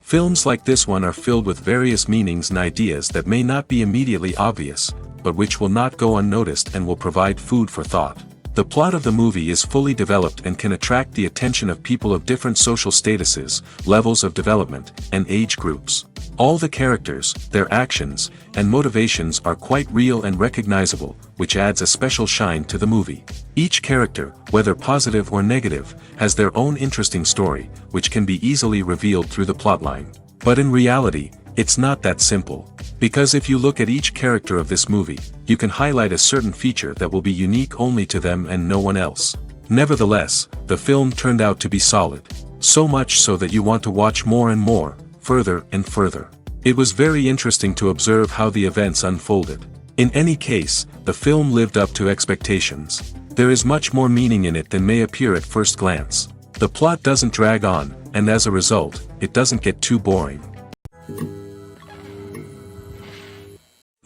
Films like this one are filled with various meanings and ideas that may not be immediately obvious, but which will not go unnoticed and will provide food for thought. The plot of the movie is fully developed and can attract the attention of people of different social statuses, levels of development, and age groups. All the characters, their actions, and motivations are quite real and recognizable, which adds a special shine to the movie. Each character, whether positive or negative, has their own interesting story, which can be easily revealed through the plotline. But in reality, it's not that simple. Because if you look at each character of this movie, you can highlight a certain feature that will be unique only to them and no one else. Nevertheless, the film turned out to be solid. So much so that you want to watch more and more, further and further. It was very interesting to observe how the events unfolded. In any case, the film lived up to expectations. There is much more meaning in it than may appear at first glance. The plot doesn't drag on, and as a result, it doesn't get too boring.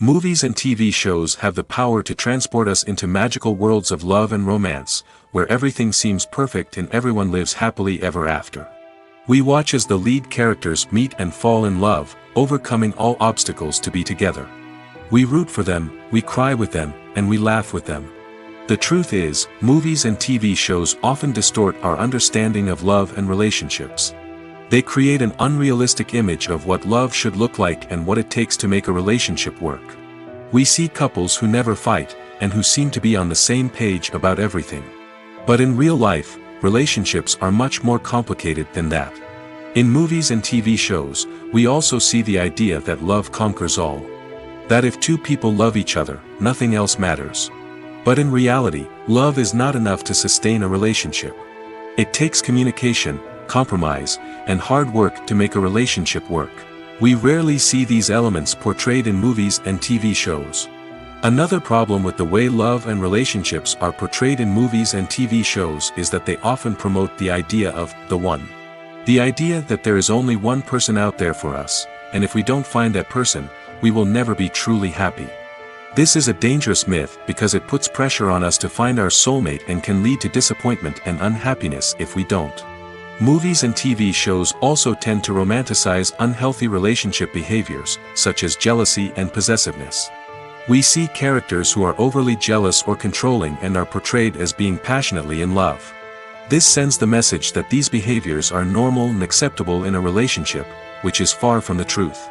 Movies and TV shows have the power to transport us into magical worlds of love and romance, where everything seems perfect and everyone lives happily ever after. We watch as the lead characters meet and fall in love, overcoming all obstacles to be together. We root for them, we cry with them, and we laugh with them. The truth is, movies and TV shows often distort our understanding of love and relationships. They create an unrealistic image of what love should look like and what it takes to make a relationship work. We see couples who never fight, and who seem to be on the same page about everything. But in real life, relationships are much more complicated than that. In movies and TV shows, we also see the idea that love conquers all. That if two people love each other, nothing else matters. But in reality, love is not enough to sustain a relationship. It takes communication, compromise, and hard work to make a relationship work. We rarely see these elements portrayed in movies and TV shows. Another problem with the way love and relationships are portrayed in movies and TV shows is that they often promote the idea of the one. The idea that there is only one person out there for us, and if we don't find that person, we will never be truly happy. This is a dangerous myth because it puts pressure on us to find our soulmate and can lead to disappointment and unhappiness if we don't. Movies and TV shows also tend to romanticize unhealthy relationship behaviors, such as jealousy and possessiveness. We see characters who are overly jealous or controlling and are portrayed as being passionately in love. This sends the message that these behaviors are normal and acceptable in a relationship, which is far from the truth.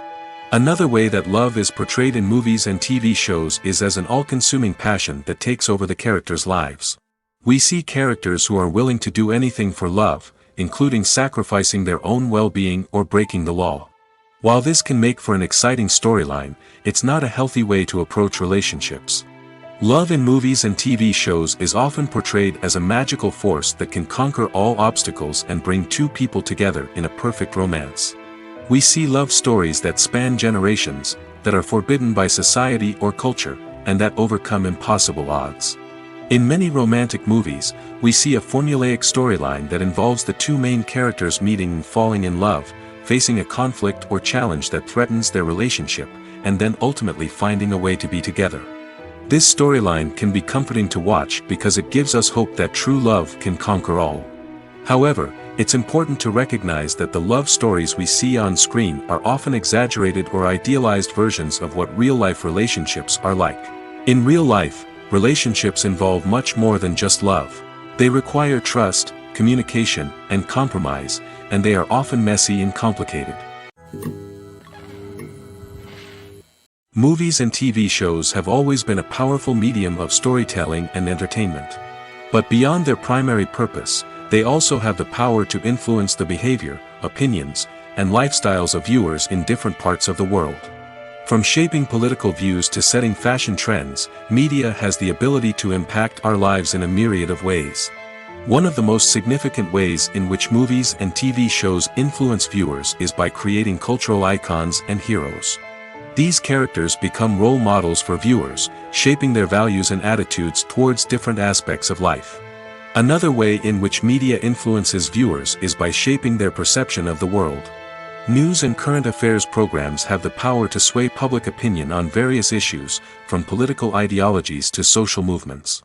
Another way that love is portrayed in movies and TV shows is as an all-consuming passion that takes over the characters' lives. We see characters who are willing to do anything for love, including sacrificing their own well-being or breaking the law. While this can make for an exciting storyline, it's not a healthy way to approach relationships. Love in movies and TV shows is often portrayed as a magical force that can conquer all obstacles and bring two people together in a perfect romance. We see love stories that span generations, that are forbidden by society or culture, and that overcome impossible odds. In many romantic movies, we see a formulaic storyline that involves the two main characters meeting and falling in love, facing a conflict or challenge that threatens their relationship, and then ultimately finding a way to be together. This storyline can be comforting to watch because it gives us hope that true love can conquer all. However, it's important to recognize that the love stories we see on screen are often exaggerated or idealized versions of what real-life relationships are like. In real life, relationships involve much more than just love. They require trust, communication, and compromise, and they are often messy and complicated. Movies and TV shows have always been a powerful medium of storytelling and entertainment. But beyond their primary purpose, they also have the power to influence the behavior, opinions, and lifestyles of viewers in different parts of the world. From shaping political views to setting fashion trends, media has the ability to impact our lives in a myriad of ways. One of the most significant ways in which movies and TV shows influence viewers is by creating cultural icons and heroes. These characters become role models for viewers, shaping their values and attitudes towards different aspects of life. Another way in which media influences viewers is by shaping their perception of the world. News and current affairs programs have the power to sway public opinion on various issues, from political ideologies to social movements.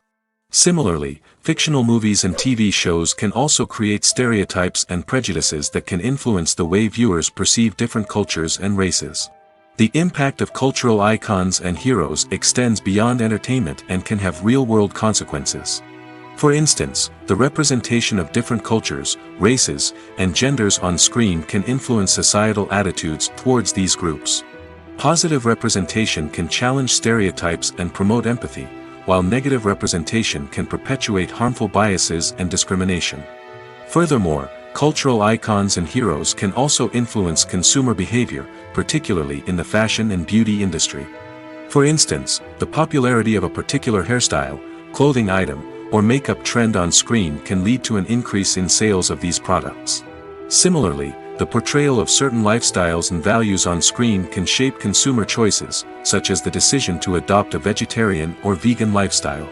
Similarly, fictional movies and TV shows can also create stereotypes and prejudices that can influence the way viewers perceive different cultures and races. The impact of cultural icons and heroes extends beyond entertainment and can have real-world consequences. For instance, the representation of different cultures, races, and genders on screen can influence societal attitudes towards these groups. Positive representation can challenge stereotypes and promote empathy, while negative representation can perpetuate harmful biases and discrimination. Furthermore, cultural icons and heroes can also influence consumer behavior, particularly in the fashion and beauty industry. For instance, the popularity of a particular hairstyle, clothing item, or makeup trend on screen can lead to an increase in sales of these products. Similarly, the portrayal of certain lifestyles and values on screen can shape consumer choices, such as the decision to adopt a vegetarian or vegan lifestyle.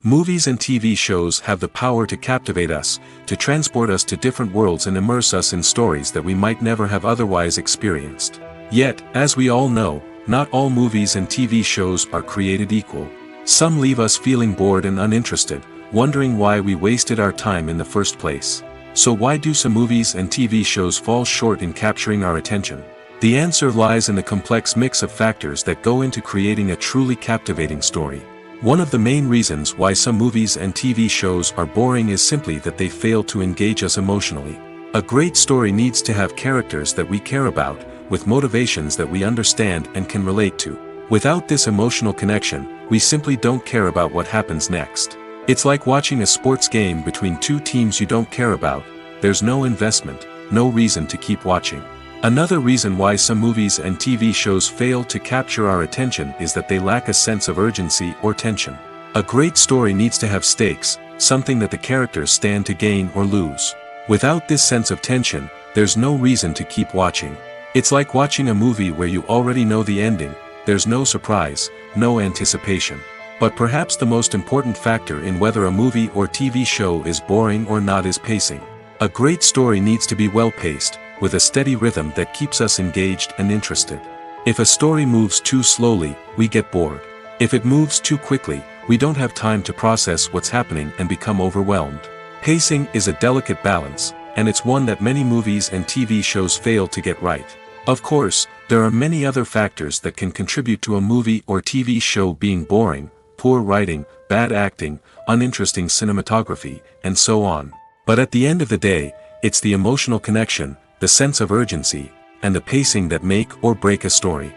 Movies and TV shows have the power to captivate us, to transport us to different worlds and immerse us in stories that we might never have otherwise experienced. Yet, as we all know, not all movies and TV shows are created equal. Some leave us feeling bored and uninterested, wondering why we wasted our time in the first place. So why do some movies and TV shows fall short in capturing our attention? The answer lies in the complex mix of factors that go into creating a truly captivating story. One of the main reasons why some movies and TV shows are boring is simply that they fail to engage us emotionally. A great story needs to have characters that we care about, with motivations that we understand and can relate to. Without this emotional connection, we simply don't care about what happens next. It's like watching a sports game between two teams you don't care about. There's no investment, no reason to keep watching. Another reason why some movies and TV shows fail to capture our attention is that they lack a sense of urgency or tension. A great story needs to have stakes, something that the characters stand to gain or lose. Without this sense of tension, there's no reason to keep watching. It's like watching a movie where you already know the ending. There's no surprise, no anticipation. But perhaps the most important factor in whether a movie or TV show is boring or not is pacing. A great story needs to be well-paced, with a steady rhythm that keeps us engaged and interested. If a story moves too slowly, we get bored. If it moves too quickly, we don't have time to process what's happening and become overwhelmed. Pacing is a delicate balance, and it's one that many movies and TV shows fail to get right. Of course, there are many other factors that can contribute to a movie or TV show being boring: poor writing, bad acting, uninteresting cinematography, and so on. But at the end of the day, it's the emotional connection, the sense of urgency, and the pacing that make or break a story.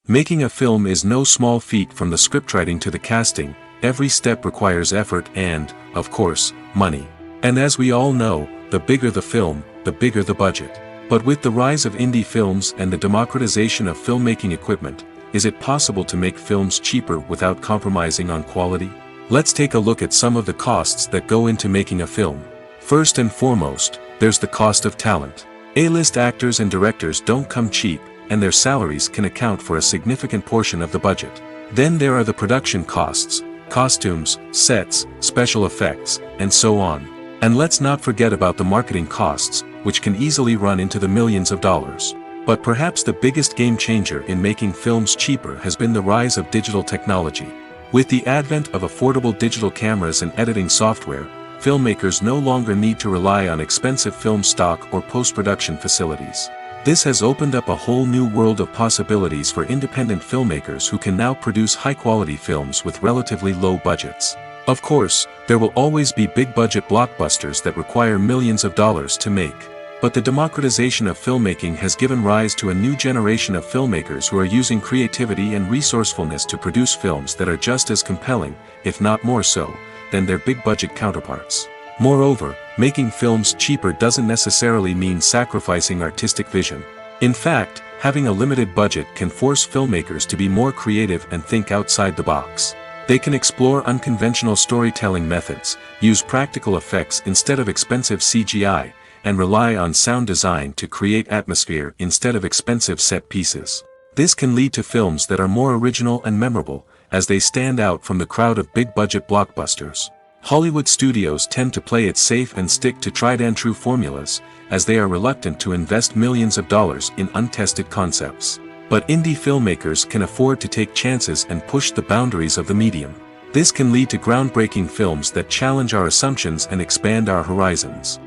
Making a film is no small feat. From the scriptwriting to the casting, every step requires effort and, of course, money. And as we all know, the bigger the film, the bigger the budget. But with the rise of indie films and the democratization of filmmaking equipment, is it possible to make films cheaper without compromising on quality? Let's take a look at some of the costs that go into making a film. First and foremost, there's the cost of talent. A-list actors and directors don't come cheap, and their salaries can account for a significant portion of the budget. Then there are the production costs: costumes, sets, special effects, and so on. And let's not forget about the marketing costs, which can easily run into the millions of dollars. But perhaps the biggest game changer in making films cheaper has been the rise of digital technology. With the advent of affordable digital cameras and editing software, filmmakers no longer need to rely on expensive film stock or post-production facilities. This has opened up a whole new world of possibilities for independent filmmakers who can now produce high-quality films with relatively low budgets. Of course, there will always be big-budget blockbusters that require millions of dollars to make. But the democratization of filmmaking has given rise to a new generation of filmmakers who are using creativity and resourcefulness to produce films that are just as compelling, if not more so, than their big-budget counterparts. Moreover, making films cheaper doesn't necessarily mean sacrificing artistic vision. In fact, having a limited budget can force filmmakers to be more creative and think outside the box. They can explore unconventional storytelling methods, use practical effects instead of expensive CGI, and rely on sound design to create atmosphere instead of expensive set pieces. This can lead to films that are more original and memorable, as they stand out from the crowd of big-budget blockbusters. Hollywood studios tend to play it safe and stick to tried-and-true formulas, as they are reluctant to invest millions of dollars in untested concepts. But indie filmmakers can afford to take chances and push the boundaries of the medium. This can lead to groundbreaking films that challenge our assumptions and expand our horizons.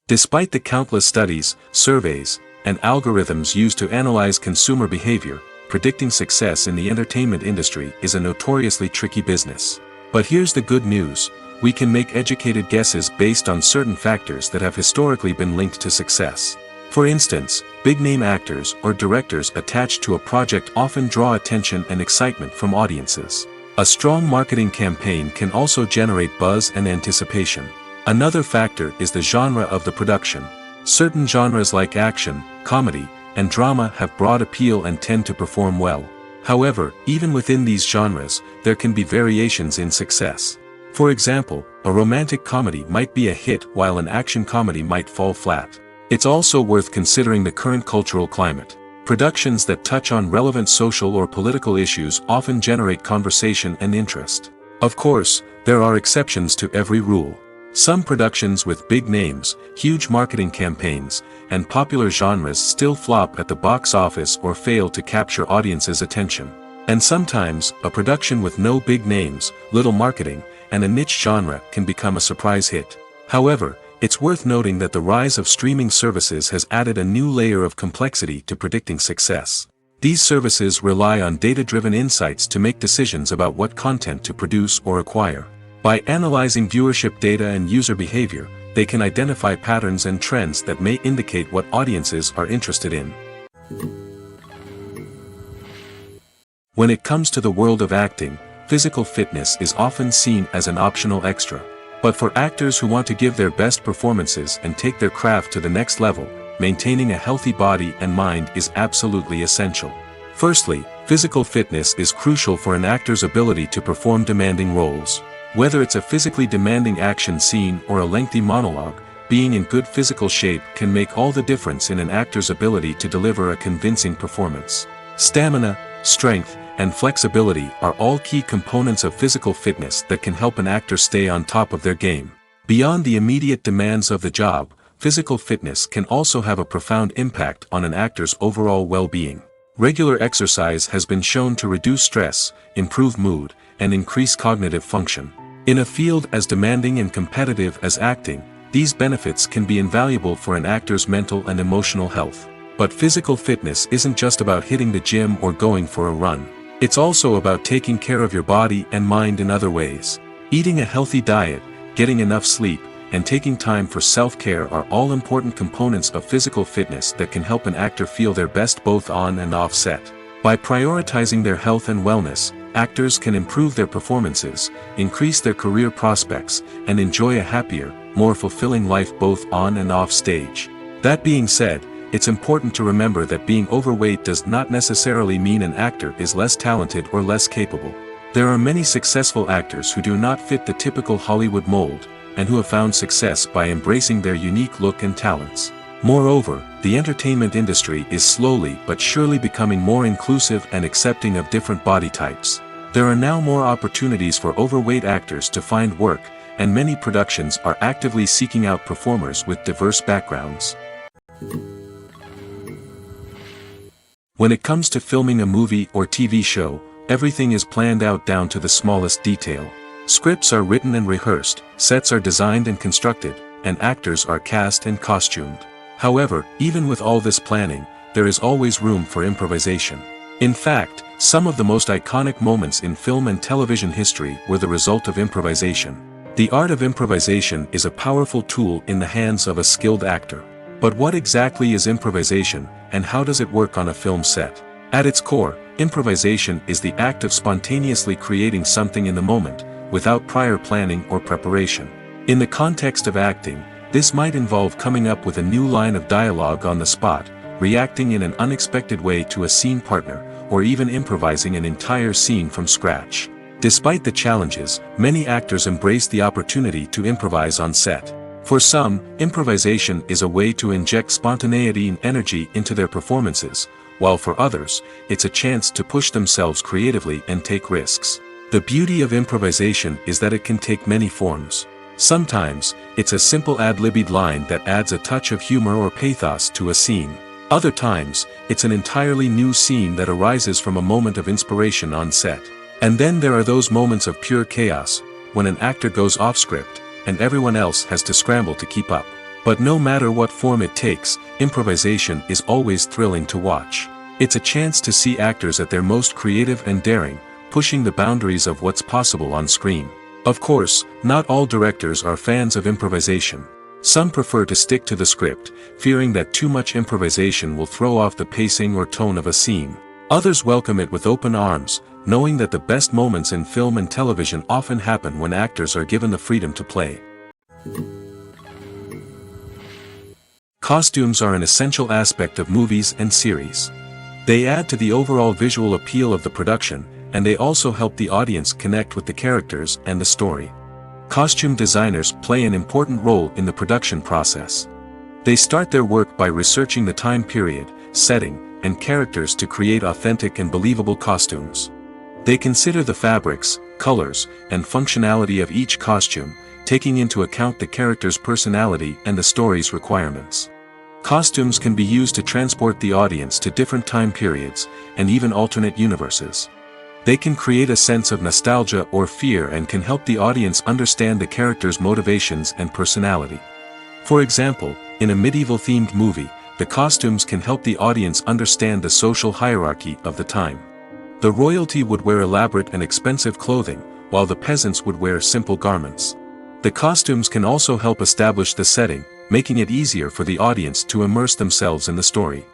Despite the countless studies, surveys, and algorithms used to analyze consumer behavior, predicting success in the entertainment industry is a notoriously tricky business. But here's the good news: we can make educated guesses based on certain factors that have historically been linked to success. For instance, big-name actors or directors attached to a project often draw attention and excitement from audiences. A strong marketing campaign can also generate buzz and anticipation. Another factor is the genre of the production. Certain genres like action, comedy, and drama have broad appeal and tend to perform well. However, even within these genres, there can be variations in success. For example, a romantic comedy might be a hit while an action comedy might fall flat. It's also worth considering the current cultural climate. Productions that touch on relevant social or political issues often generate conversation and interest. Of course, there are exceptions to every rule. Some productions with big names, huge marketing campaigns, and popular genres still flop at the box office or fail to capture audiences' attention. And sometimes, a production with no big names, little marketing, and a niche genre can become a surprise hit. However, it's worth noting that the rise of streaming services has added a new layer of complexity to predicting success. These services rely on data-driven insights to make decisions about what content to produce or acquire. By analyzing viewership data and user behavior, they can identify patterns and trends that may indicate what audiences are interested in. When it comes to the world of acting, physical fitness is often seen as an optional extra. But for actors who want to give their best performances and take their craft to the next level, maintaining a healthy body and mind is absolutely essential. Firstly, physical fitness is crucial for an actor's ability to perform demanding roles. Whether it's a physically demanding action scene or a lengthy monologue, being in good physical shape can make all the difference in an actor's ability to deliver a convincing performance. Stamina, strength, and flexibility are all key components of physical fitness that can help an actor stay on top of their game. Beyond the immediate demands of the job, physical fitness can also have a profound impact on an actor's overall well-being. Regular exercise has been shown to reduce stress, improve mood, and increase cognitive function. In a field as demanding and competitive as acting, these benefits can be invaluable for an actor's mental and emotional health. But physical fitness isn't just about hitting the gym or going for a run. It's also about taking care of your body and mind in other ways. Eating a healthy diet, getting enough sleep, and taking time for self-care are all important components of physical fitness that can help an actor feel their best both on and off set. By prioritizing their health and wellness, actors can improve their performances, increase their career prospects, and enjoy a happier, more fulfilling life both on and off stage. That being said, it's important to remember that being overweight does not necessarily mean an actor is less talented or less capable. There are many successful actors who do not fit the typical Hollywood mold, and who have found success by embracing their unique look and talents. Moreover, the entertainment industry is slowly but surely becoming more inclusive and accepting of different body types. There are now more opportunities for overweight actors to find work, and many productions are actively seeking out performers with diverse backgrounds. When it comes to filming a movie or TV show, everything is planned out down to the smallest detail. Scripts are written and rehearsed, sets are designed and constructed, and actors are cast and costumed. However, even with all this planning, there is always room for improvisation. In fact, some of the most iconic moments in film and television history were the result of improvisation. The art of improvisation is a powerful tool in the hands of a skilled actor. But what exactly is improvisation, and how does it work on a film set? At its core, improvisation is the act of spontaneously creating something in the moment, without prior planning or preparation. In the context of acting, this might involve coming up with a new line of dialogue on the spot, reacting in an unexpected way to a scene partner, or even improvising an entire scene from scratch. Despite the challenges, many actors embrace the opportunity to improvise on set. For some, improvisation is a way to inject spontaneity and energy into their performances, while for others, it's a chance to push themselves creatively and take risks. The beauty of improvisation is that it can take many forms. Sometimes, it's a simple ad-libbed line that adds a touch of humor or pathos to a scene. Other times, it's an entirely new scene that arises from a moment of inspiration on set. And then there are those moments of pure chaos, when an actor goes off script, and everyone else has to scramble to keep up. But no matter what form it takes, improvisation is always thrilling to watch. It's a chance to see actors at their most creative and daring, pushing the boundaries of what's possible on screen. Of course, not all directors are fans of improvisation. Some prefer to stick to the script, fearing that too much improvisation will throw off the pacing or tone of a scene. Others welcome it with open arms, knowing that the best moments in film and television often happen when actors are given the freedom to play. Costumes are an essential aspect of movies and series. They add to the overall visual appeal of the production, and they also help the audience connect with the characters and the story. Costume designers play an important role in the production process. They start their work by researching the time period, setting, and characters to create authentic and believable costumes. They consider the fabrics, colors, and functionality of each costume, taking into account the character's personality and the story's requirements. Costumes can be used to transport the audience to different time periods, and even alternate universes. They can create a sense of nostalgia or fear and can help the audience understand the character's motivations and personality. For example, in a medieval-themed movie, the costumes can help the audience understand the social hierarchy of the time. The royalty would wear elaborate and expensive clothing, while the peasants would wear simple garments. The costumes can also help establish the setting, making it easier for the audience to immerse themselves in the story.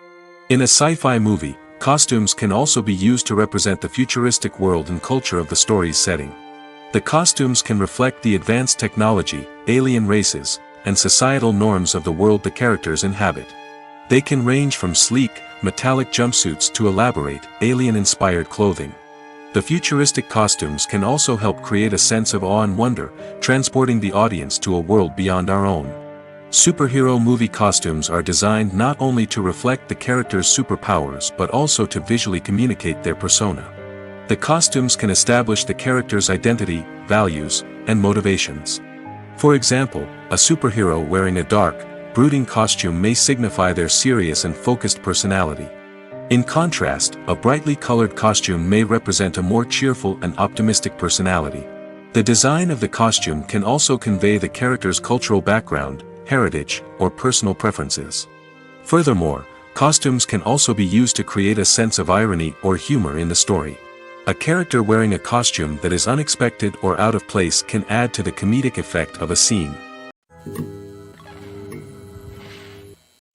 In a sci-fi movie, costumes can also be used to represent the futuristic world and culture of the story's setting. The costumes can reflect the advanced technology, alien races, and societal norms of the world the characters inhabit. They can range from sleek, metallic jumpsuits to elaborate, alien-inspired clothing. The futuristic costumes can also help create a sense of awe and wonder, transporting the audience to a world beyond our own. Superhero movie costumes are designed not only to reflect the character's superpowers but also to visually communicate their persona. The costumes can establish the character's identity, values, and motivations. For example, a superhero wearing a dark, brooding costume may signify their serious and focused personality. In contrast, a brightly colored costume may represent a more cheerful and optimistic personality. The design of the costume can also convey the character's cultural background, heritage, or personal preferences. Furthermore, costumes can also be used to create a sense of irony or humor in the story. A character wearing a costume that is unexpected or out of place can add to the comedic effect of a scene.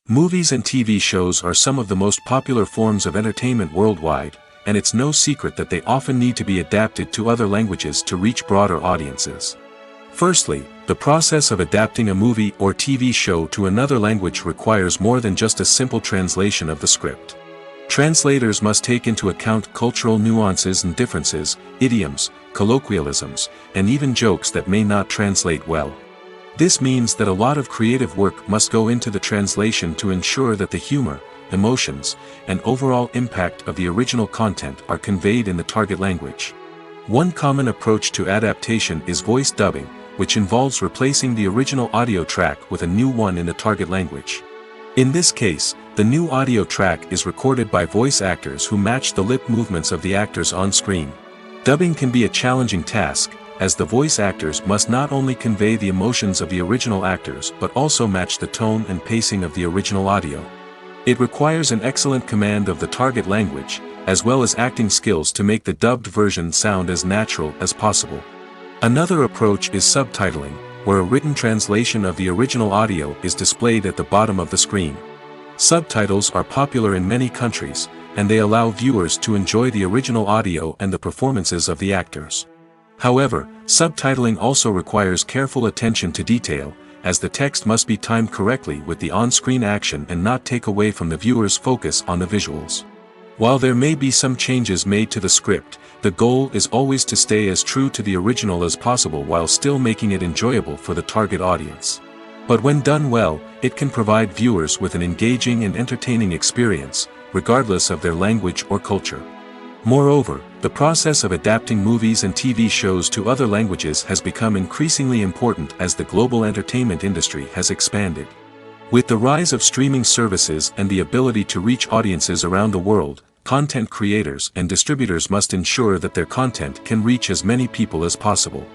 Movies and TV shows are some of the most popular forms of entertainment worldwide, and it's no secret that they often need to be adapted to other languages to reach broader audiences. Firstly, the process of adapting a movie or TV show to another language requires more than just a simple translation of the script. Translators must take into account cultural nuances and differences, idioms, colloquialisms, and even jokes that may not translate well. This means that a lot of creative work must go into the translation to ensure that the humor, emotions, and overall impact of the original content are conveyed in the target language. One common approach to adaptation is voice dubbing, which involves replacing the original audio track with a new one in the target language. In this case, the new audio track is recorded by voice actors who match the lip movements of the actors on screen. Dubbing can be a challenging task, as the voice actors must not only convey the emotions of the original actors but also match the tone and pacing of the original audio. It requires an excellent command of the target language, as well as acting skills to make the dubbed version sound as natural as possible. Another approach is subtitling, where a written translation of the original audio is displayed at the bottom of the screen. Subtitles are popular in many countries, and they allow viewers to enjoy the original audio and the performances of the actors. However, subtitling also requires careful attention to detail, as the text must be timed correctly with the on-screen action and not take away from the viewer's focus on the visuals. While there may be some changes made to the script, the goal is always to stay as true to the original as possible while still making it enjoyable for the target audience. But when done well, it can provide viewers with an engaging and entertaining experience, regardless of their language or culture. Moreover, the process of adapting movies and TV shows to other languages has become increasingly important as the global entertainment industry has expanded. With the rise of streaming services and the ability to reach audiences around the world, content creators and distributors must ensure that their content can reach as many people as possible.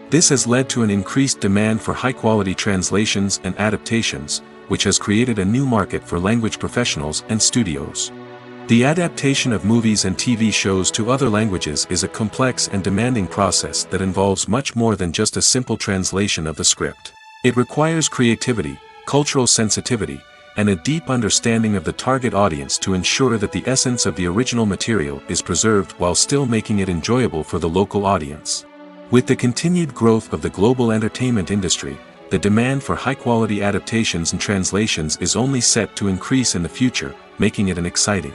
This has led to an increased demand for high-quality translations and adaptations, which has created a new market for language professionals and studios. The adaptation of movies and TV shows to other languages is a complex and demanding process that involves much more than just a simple translation of the script. It requires creativity, cultural sensitivity, and a deep understanding of the target audience to ensure that the essence of the original material is preserved while still making it enjoyable for the local audience. With the continued growth of the global entertainment industry, the demand for high-quality adaptations and translations is only set to increase in the future, making it exciting.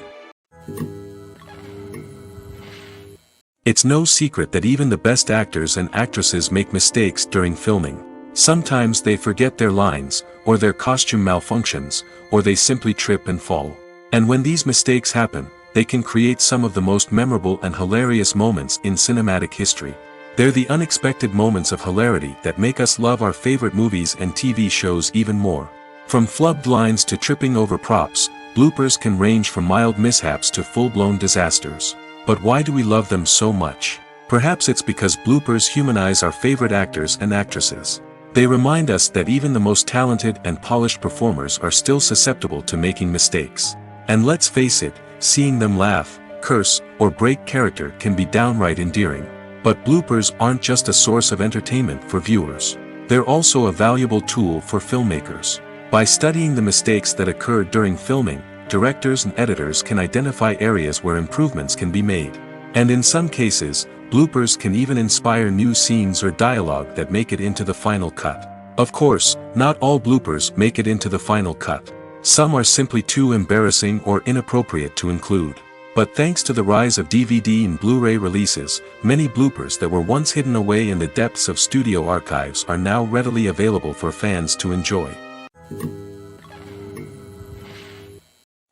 It's no secret that even the best actors and actresses make mistakes during filming. Sometimes they forget their lines, or their costume malfunctions, or they simply trip and fall. And when these mistakes happen, they can create some of the most memorable and hilarious moments in cinematic history. They're the unexpected moments of hilarity that make us love our favorite movies and TV shows even more. From flubbed lines to tripping over props, bloopers can range from mild mishaps to full-blown disasters. But why do we love them so much? Perhaps it's because bloopers humanize our favorite actors and actresses. They remind us that even the most talented and polished performers are still susceptible to making mistakes. And let's face it, seeing them laugh, curse, or break character can be downright endearing. But bloopers aren't just a source of entertainment for viewers. They're also a valuable tool for filmmakers. By studying the mistakes that occurred during filming, directors and editors can identify areas where improvements can be made. And in some cases, bloopers can even inspire new scenes or dialogue that make it into the final cut. Of course, not all bloopers make it into the final cut. Some are simply too embarrassing or inappropriate to include. But thanks to the rise of DVD and Blu-ray releases, many bloopers that were once hidden away in the depths of studio archives are now readily available for fans to enjoy.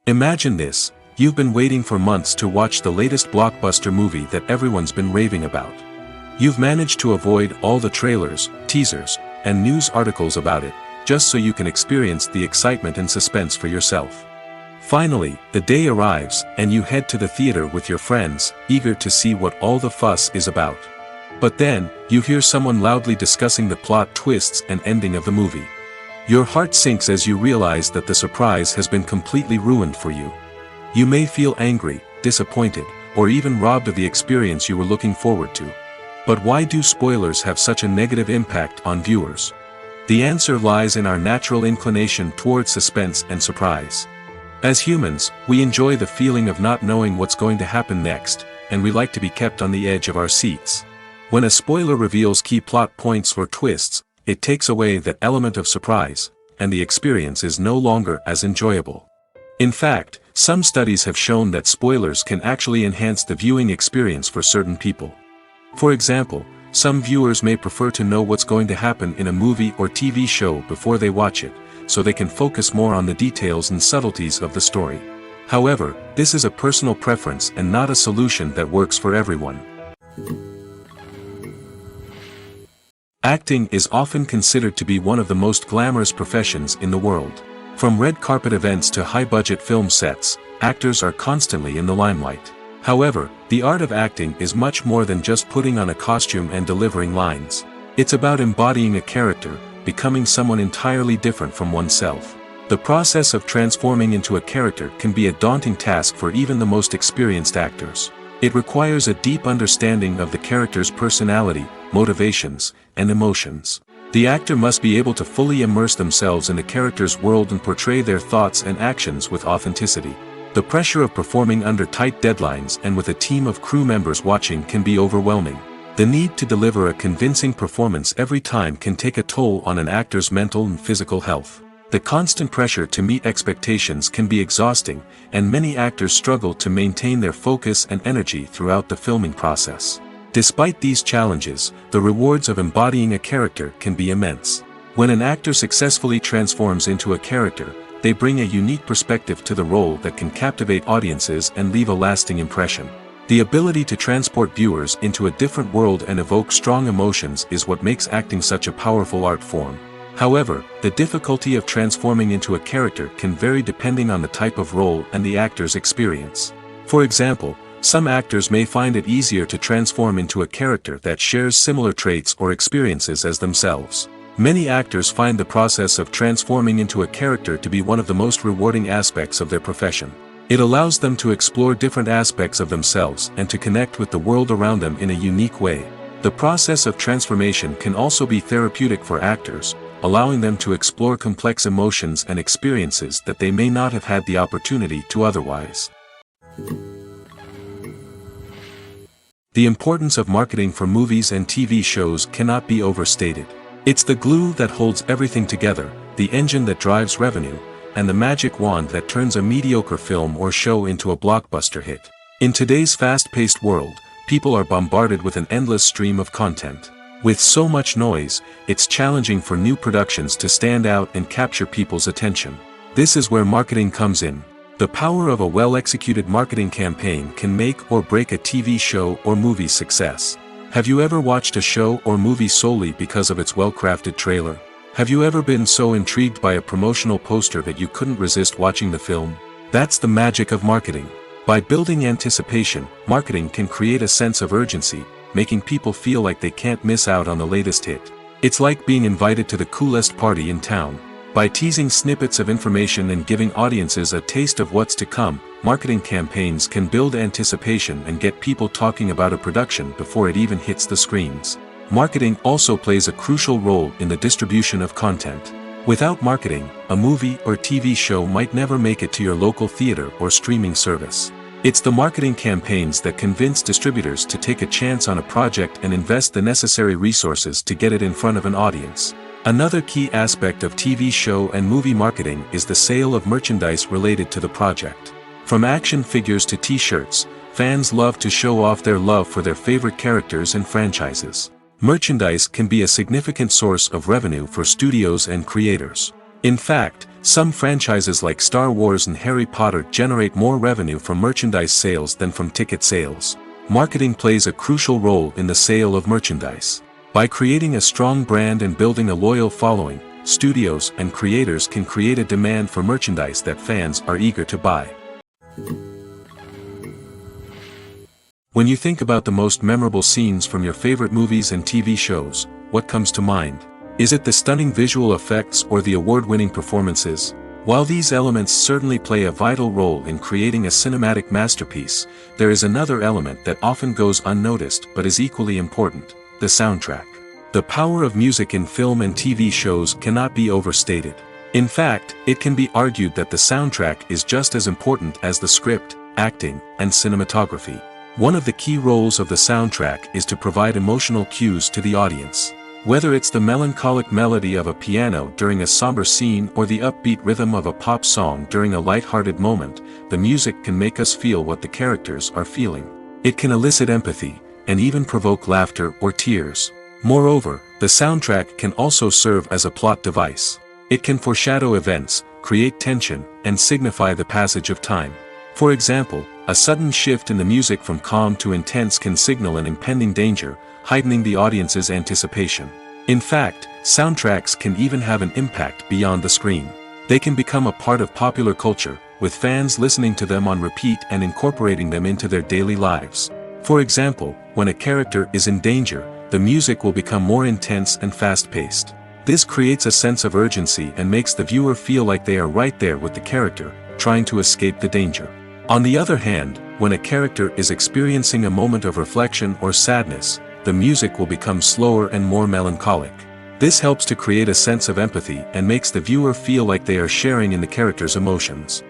Imagine this, you've been waiting for months to watch the latest blockbuster movie that everyone's been raving about. You've managed to avoid all the trailers, teasers, and news articles about it, just so you can experience the excitement and suspense for yourself. Finally, the day arrives, and you head to the theater with your friends, eager to see what all the fuss is about. But then, you hear someone loudly discussing the plot twists and ending of the movie. Your heart sinks as you realize that the surprise has been completely ruined for you. You may feel angry, disappointed, or even robbed of the experience you were looking forward to. But why do spoilers have such a negative impact on viewers? The answer lies in our natural inclination toward suspense and surprise. As humans, we enjoy the feeling of not knowing what's going to happen next, and we like to be kept on the edge of our seats. When a spoiler reveals key plot points or twists, it takes away that element of surprise, and the experience is no longer as enjoyable. In fact, some studies have shown that spoilers can actually enhance the viewing experience for certain people. For example, some viewers may prefer to know what's going to happen in a movie or TV show before they watch it, so they can focus more on the details and subtleties of the story. However, this is a personal preference and not a solution that works for everyone. Acting is often considered to be one of the most glamorous professions in the world. From red carpet events to high-budget film sets, actors are constantly in the limelight. However, the art of acting is much more than just putting on a costume and delivering lines. It's about embodying a character, becoming someone entirely different from oneself. The process of transforming into a character can be a daunting task for even the most experienced actors. It requires a deep understanding of the character's personality, motivations, and emotions. The actor must be able to fully immerse themselves in the character's world and portray their thoughts and actions with authenticity. The pressure of performing under tight deadlines and with a team of crew members watching can be overwhelming. The need to deliver a convincing performance every time can take a toll on an actor's mental and physical health. The constant pressure to meet expectations can be exhausting, and many actors struggle to maintain their focus and energy throughout the filming process. Despite these challenges, the rewards of embodying a character can be immense. When an actor successfully transforms into a character, they bring a unique perspective to the role that can captivate audiences and leave a lasting impression. The ability to transport viewers into a different world and evoke strong emotions is what makes acting such a powerful art form. However, the difficulty of transforming into a character can vary depending on the type of role and the actor's experience. For example, some actors may find it easier to transform into a character that shares similar traits or experiences as themselves. Many actors find the process of transforming into a character to be one of the most rewarding aspects of their profession. It allows them to explore different aspects of themselves and to connect with the world around them in a unique way. The process of transformation can also be therapeutic for actors, allowing them to explore complex emotions and experiences that they may not have had the opportunity to otherwise. The importance of marketing for movies and TV shows cannot be overstated. It's the glue that holds everything together, the engine that drives revenue, and the magic wand that turns a mediocre film or show into a blockbuster hit. In today's fast-paced world, people are bombarded with an endless stream of content. With so much noise, it's challenging for new productions to stand out and capture people's attention. This is where marketing comes in. The power of a well-executed marketing campaign can make or break a TV show or movie's success. Have you ever watched a show or movie solely because of its well-crafted trailer? Have you ever been so intrigued by a promotional poster that you couldn't resist watching the film? That's the magic of marketing. By building anticipation, marketing can create a sense of urgency, making people feel like they can't miss out on the latest hit. It's like being invited to the coolest party in town. By teasing snippets of information and giving audiences a taste of what's to come, marketing campaigns can build anticipation and get people talking about a production before it even hits the screens. Marketing also plays a crucial role in the distribution of content. Without marketing, a movie or TV show might never make it to your local theater or streaming service. It's the marketing campaigns that convince distributors to take a chance on a project and invest the necessary resources to get it in front of an audience. Another key aspect of TV show and movie marketing is the sale of merchandise related to the project. From action figures to t-shirts, fans love to show off their love for their favorite characters and franchises. Merchandise can be a significant source of revenue for studios and creators. In fact, some franchises like Star Wars and Harry Potter generate more revenue from merchandise sales than from ticket sales. Marketing plays a crucial role in the sale of merchandise. By creating a strong brand and building a loyal following, studios and creators can create a demand for merchandise that fans are eager to buy. When you think about the most memorable scenes from your favorite movies and TV shows, what comes to mind? Is it the stunning visual effects or the award-winning performances? While these elements certainly play a vital role in creating a cinematic masterpiece, there is another element that often goes unnoticed but is equally important: the soundtrack. The power of music in film and TV shows cannot be overstated. In fact, it can be argued that the soundtrack is just as important as the script, acting, and cinematography. One of the key roles of the soundtrack is to provide emotional cues to the audience. Whether it's the melancholic melody of a piano during a somber scene or the upbeat rhythm of a pop song during a light-hearted moment, the music can make us feel what the characters are feeling. It can elicit empathy, and even provoke laughter or tears. Moreover, the soundtrack can also serve as a plot device. It can foreshadow events, create tension, and signify the passage of time. For example, a sudden shift in the music from calm to intense can signal an impending danger, heightening the audience's anticipation. In fact, soundtracks can even have an impact beyond the screen. They can become a part of popular culture, with fans listening to them on repeat and incorporating them into their daily lives. For example, when a character is in danger, the music will become more intense and fast-paced. This creates a sense of urgency and makes the viewer feel like they are right there with the character, trying to escape the danger. On the other hand, when a character is experiencing a moment of reflection or sadness, the music will become slower and more melancholic. This helps to create a sense of empathy and makes the viewer feel like they are sharing in the character's emotions.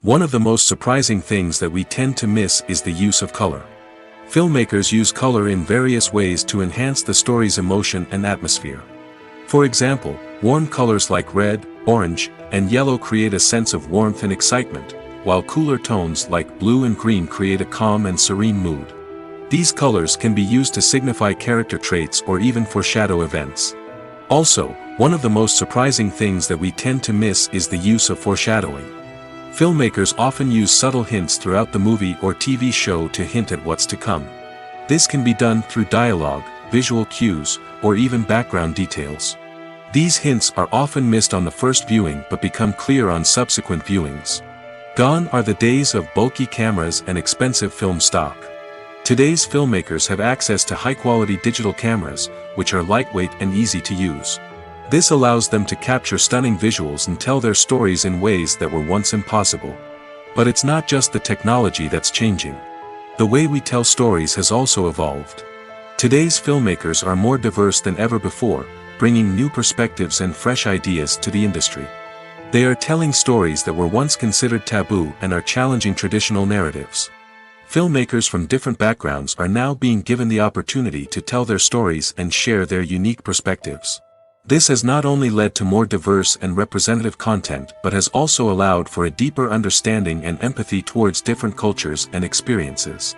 One of the most surprising things that we tend to miss is the use of color. Filmmakers use color in various ways to enhance the story's emotion and atmosphere. For example, warm colors like red, orange, and yellow create a sense of warmth and excitement, while cooler tones like blue and green create a calm and serene mood. These colors can be used to signify character traits or even foreshadow events. Also, one of the most surprising things that we tend to miss is the use of foreshadowing. Filmmakers often use subtle hints throughout the movie or TV show to hint at what's to come. This can be done through dialogue, visual cues, or even background details. These hints are often missed on the first viewing but become clear on subsequent viewings. Gone are the days of bulky cameras and expensive film stock. Today's filmmakers have access to high-quality digital cameras, which are lightweight and easy to use. This allows them to capture stunning visuals and tell their stories in ways that were once impossible. But it's not just the technology that's changing. The way we tell stories has also evolved. Today's filmmakers are more diverse than ever before, bringing new perspectives and fresh ideas to the industry. They are telling stories that were once considered taboo and are challenging traditional narratives. Filmmakers from different backgrounds are now being given the opportunity to tell their stories and share their unique perspectives. This has not only led to more diverse and representative content but has also allowed for a deeper understanding and empathy towards different cultures and experiences.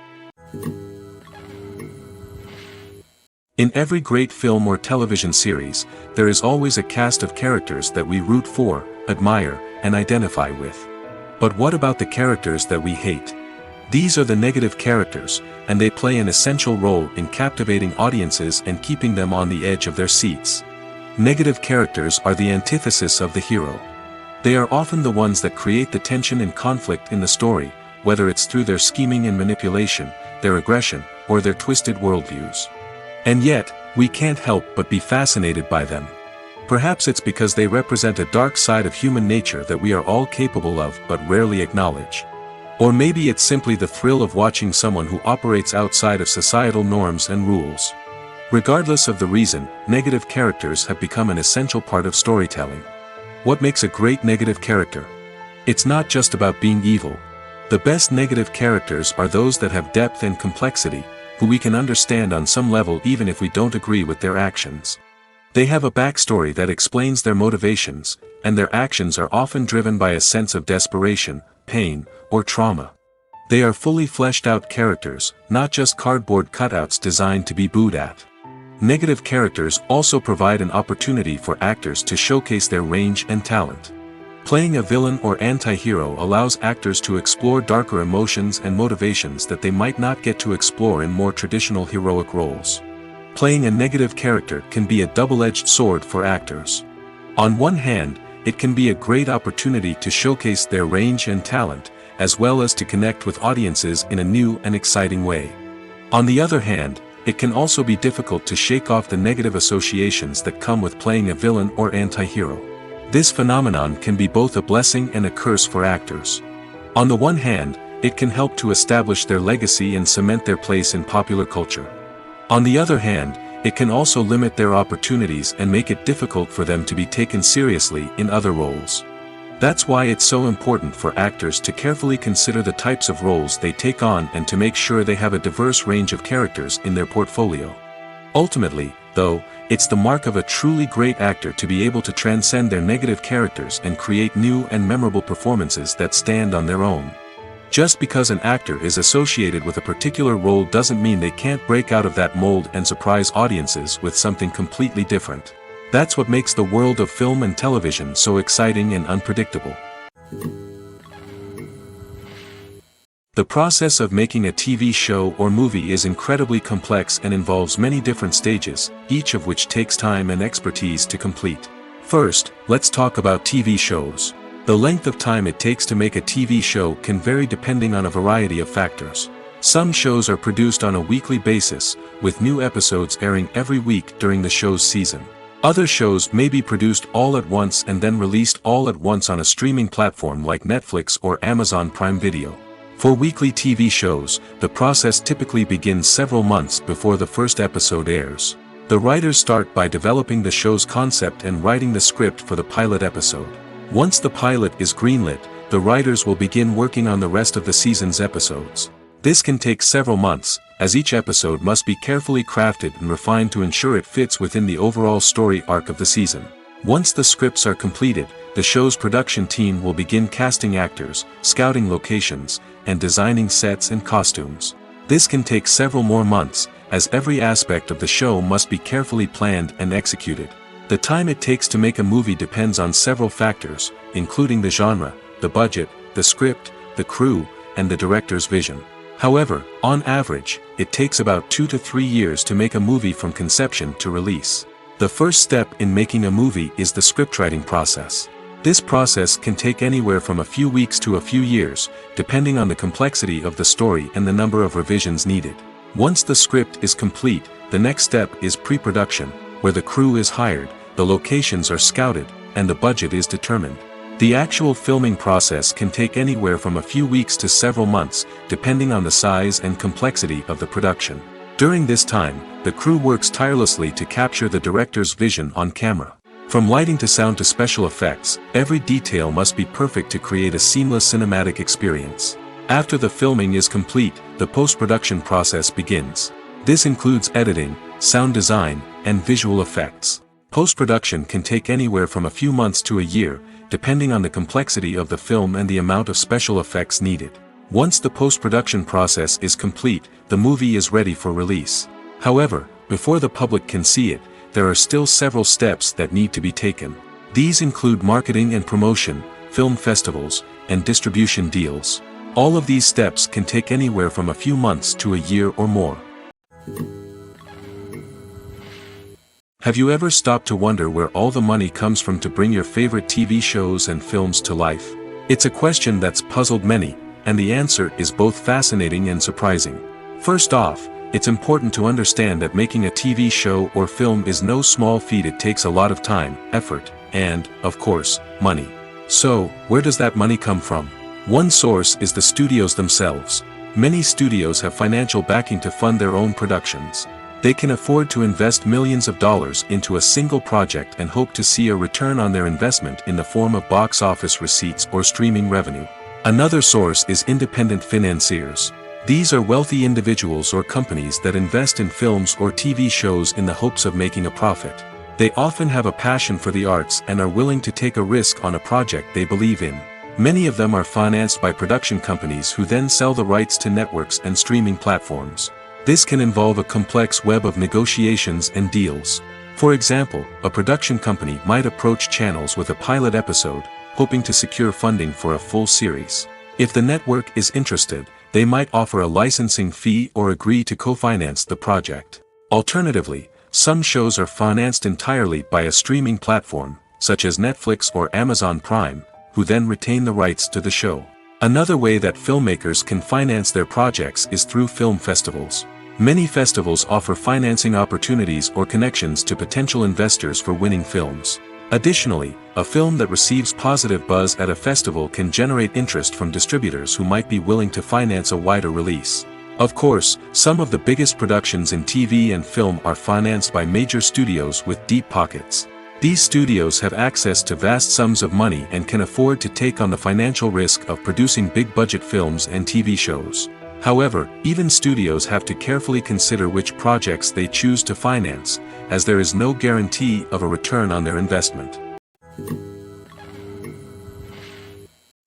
In every great film or television series, there is always a cast of characters that we root for, admire, and identify with. But what about the characters that we hate? These are the negative characters, and they play an essential role in captivating audiences and keeping them on the edge of their seats. Negative characters are the antithesis of the hero. They are often the ones that create the tension and conflict in the story, whether it's through their scheming and manipulation, their aggression, or their twisted worldviews. And yet, we can't help but be fascinated by them. Perhaps it's because they represent a dark side of human nature that we are all capable of but rarely acknowledge. Or maybe it's simply the thrill of watching someone who operates outside of societal norms and rules. Regardless of the reason, negative characters have become an essential part of storytelling. What makes a great negative character? It's not just about being evil. The best negative characters are those that have depth and complexity, who we can understand on some level even if we don't agree with their actions. They have a backstory that explains their motivations, and their actions are often driven by a sense of desperation, pain, or trauma. They are fully fleshed out characters, not just cardboard cutouts designed to be booed at. Negative characters also provide an opportunity for actors to showcase their range and talent. Playing a villain or anti-hero allows actors to explore darker emotions and motivations that they might not get to explore in more traditional heroic roles. Playing a negative character can be a double-edged sword for actors. On one hand, it can be a great opportunity to showcase their range and talent, as well as to connect with audiences in a new and exciting way. On the other hand, it can also be difficult to shake off the negative associations that come with playing a villain or anti-hero. This phenomenon can be both a blessing and a curse for actors. On the one hand, it can help to establish their legacy and cement their place in popular culture. On the other hand, it can also limit their opportunities and make it difficult for them to be taken seriously in other roles. That's why it's so important for actors to carefully consider the types of roles they take on and to make sure they have a diverse range of characters in their portfolio. Ultimately, though, it's the mark of a truly great actor to be able to transcend their negative characters and create new and memorable performances that stand on their own. Just because an actor is associated with a particular role doesn't mean they can't break out of that mold and surprise audiences with something completely different. That's what makes the world of film and television so exciting and unpredictable. The process of making a TV show or movie is incredibly complex and involves many different stages, each of which takes time and expertise to complete. First, let's talk about TV shows. The length of time it takes to make a TV show can vary depending on a variety of factors. Some shows are produced on a weekly basis, with new episodes airing every week during the show's season. Other shows may be produced all at once and then released all at once on a streaming platform like Netflix or Amazon Prime Video. For weekly TV shows, the process typically begins several months before the first episode airs. The writers start by developing the show's concept and writing the script for the pilot episode. Once the pilot is greenlit, the writers will begin working on the rest of the season's episodes. This can take several months, as each episode must be carefully crafted and refined to ensure it fits within the overall story arc of the season. Once the scripts are completed, the show's production team will begin casting actors, scouting locations, and designing sets and costumes. This can take several more months, as every aspect of the show must be carefully planned and executed. The time it takes to make a movie depends on several factors, including the genre, the budget, the script, the crew, and the director's vision. However, on average, it takes about 2 to 3 years to make a movie from conception to release. The first step in making a movie is the scriptwriting process. This process can take anywhere from a few weeks to a few years, depending on the complexity of the story and the number of revisions needed. Once the script is complete, the next step is pre-production, where the crew is hired, the locations are scouted, and the budget is determined. The actual filming process can take anywhere from a few weeks to several months, depending on the size and complexity of the production. During this time, the crew works tirelessly to capture the director's vision on camera. From lighting to sound to special effects, every detail must be perfect to create a seamless cinematic experience. After the filming is complete, the post-production process begins. This includes editing, sound design, and visual effects. Post-production can take anywhere from a few months to a year, depending on the complexity of the film and the amount of special effects needed. Once the post-production process is complete, the movie is ready for release. However, before the public can see it, there are still several steps that need to be taken. These include marketing and promotion, film festivals, and distribution deals. All of these steps can take anywhere from a few months to a year or more. Have you ever stopped to wonder where all the money comes from to bring your favorite TV shows and films to life? It's a question that's puzzled many, and the answer is both fascinating and surprising. First off, it's important to understand that making a TV show or film is no small feat. It takes a lot of time, effort, and, of course, money. So, where does that money come from? One source is the studios themselves. Many studios have financial backing to fund their own productions. They can afford to invest millions of dollars into a single project and hope to see a return on their investment in the form of box office receipts or streaming revenue. Another source is independent financiers. These are wealthy individuals or companies that invest in films or TV shows in the hopes of making a profit. They often have a passion for the arts and are willing to take a risk on a project they believe in. Many of them are financed by production companies who then sell the rights to networks and streaming platforms. This can involve a complex web of negotiations and deals. For example, a production company might approach channels with a pilot episode, hoping to secure funding for a full series. If the network is interested, they might offer a licensing fee or agree to co-finance the project. Alternatively, some shows are financed entirely by a streaming platform, such as Netflix or Amazon Prime, who then retain the rights to the show. Another way that filmmakers can finance their projects is through film festivals. Many festivals offer financing opportunities or connections to potential investors for winning films. Additionally, a film that receives positive buzz at a festival can generate interest from distributors who might be willing to finance a wider release. Of course, some of the biggest productions in TV and film are financed by major studios with deep pockets. These studios have access to vast sums of money and can afford to take on the financial risk of producing big-budget films and TV shows. However, even studios have to carefully consider which projects they choose to finance, as there is no guarantee of a return on their investment.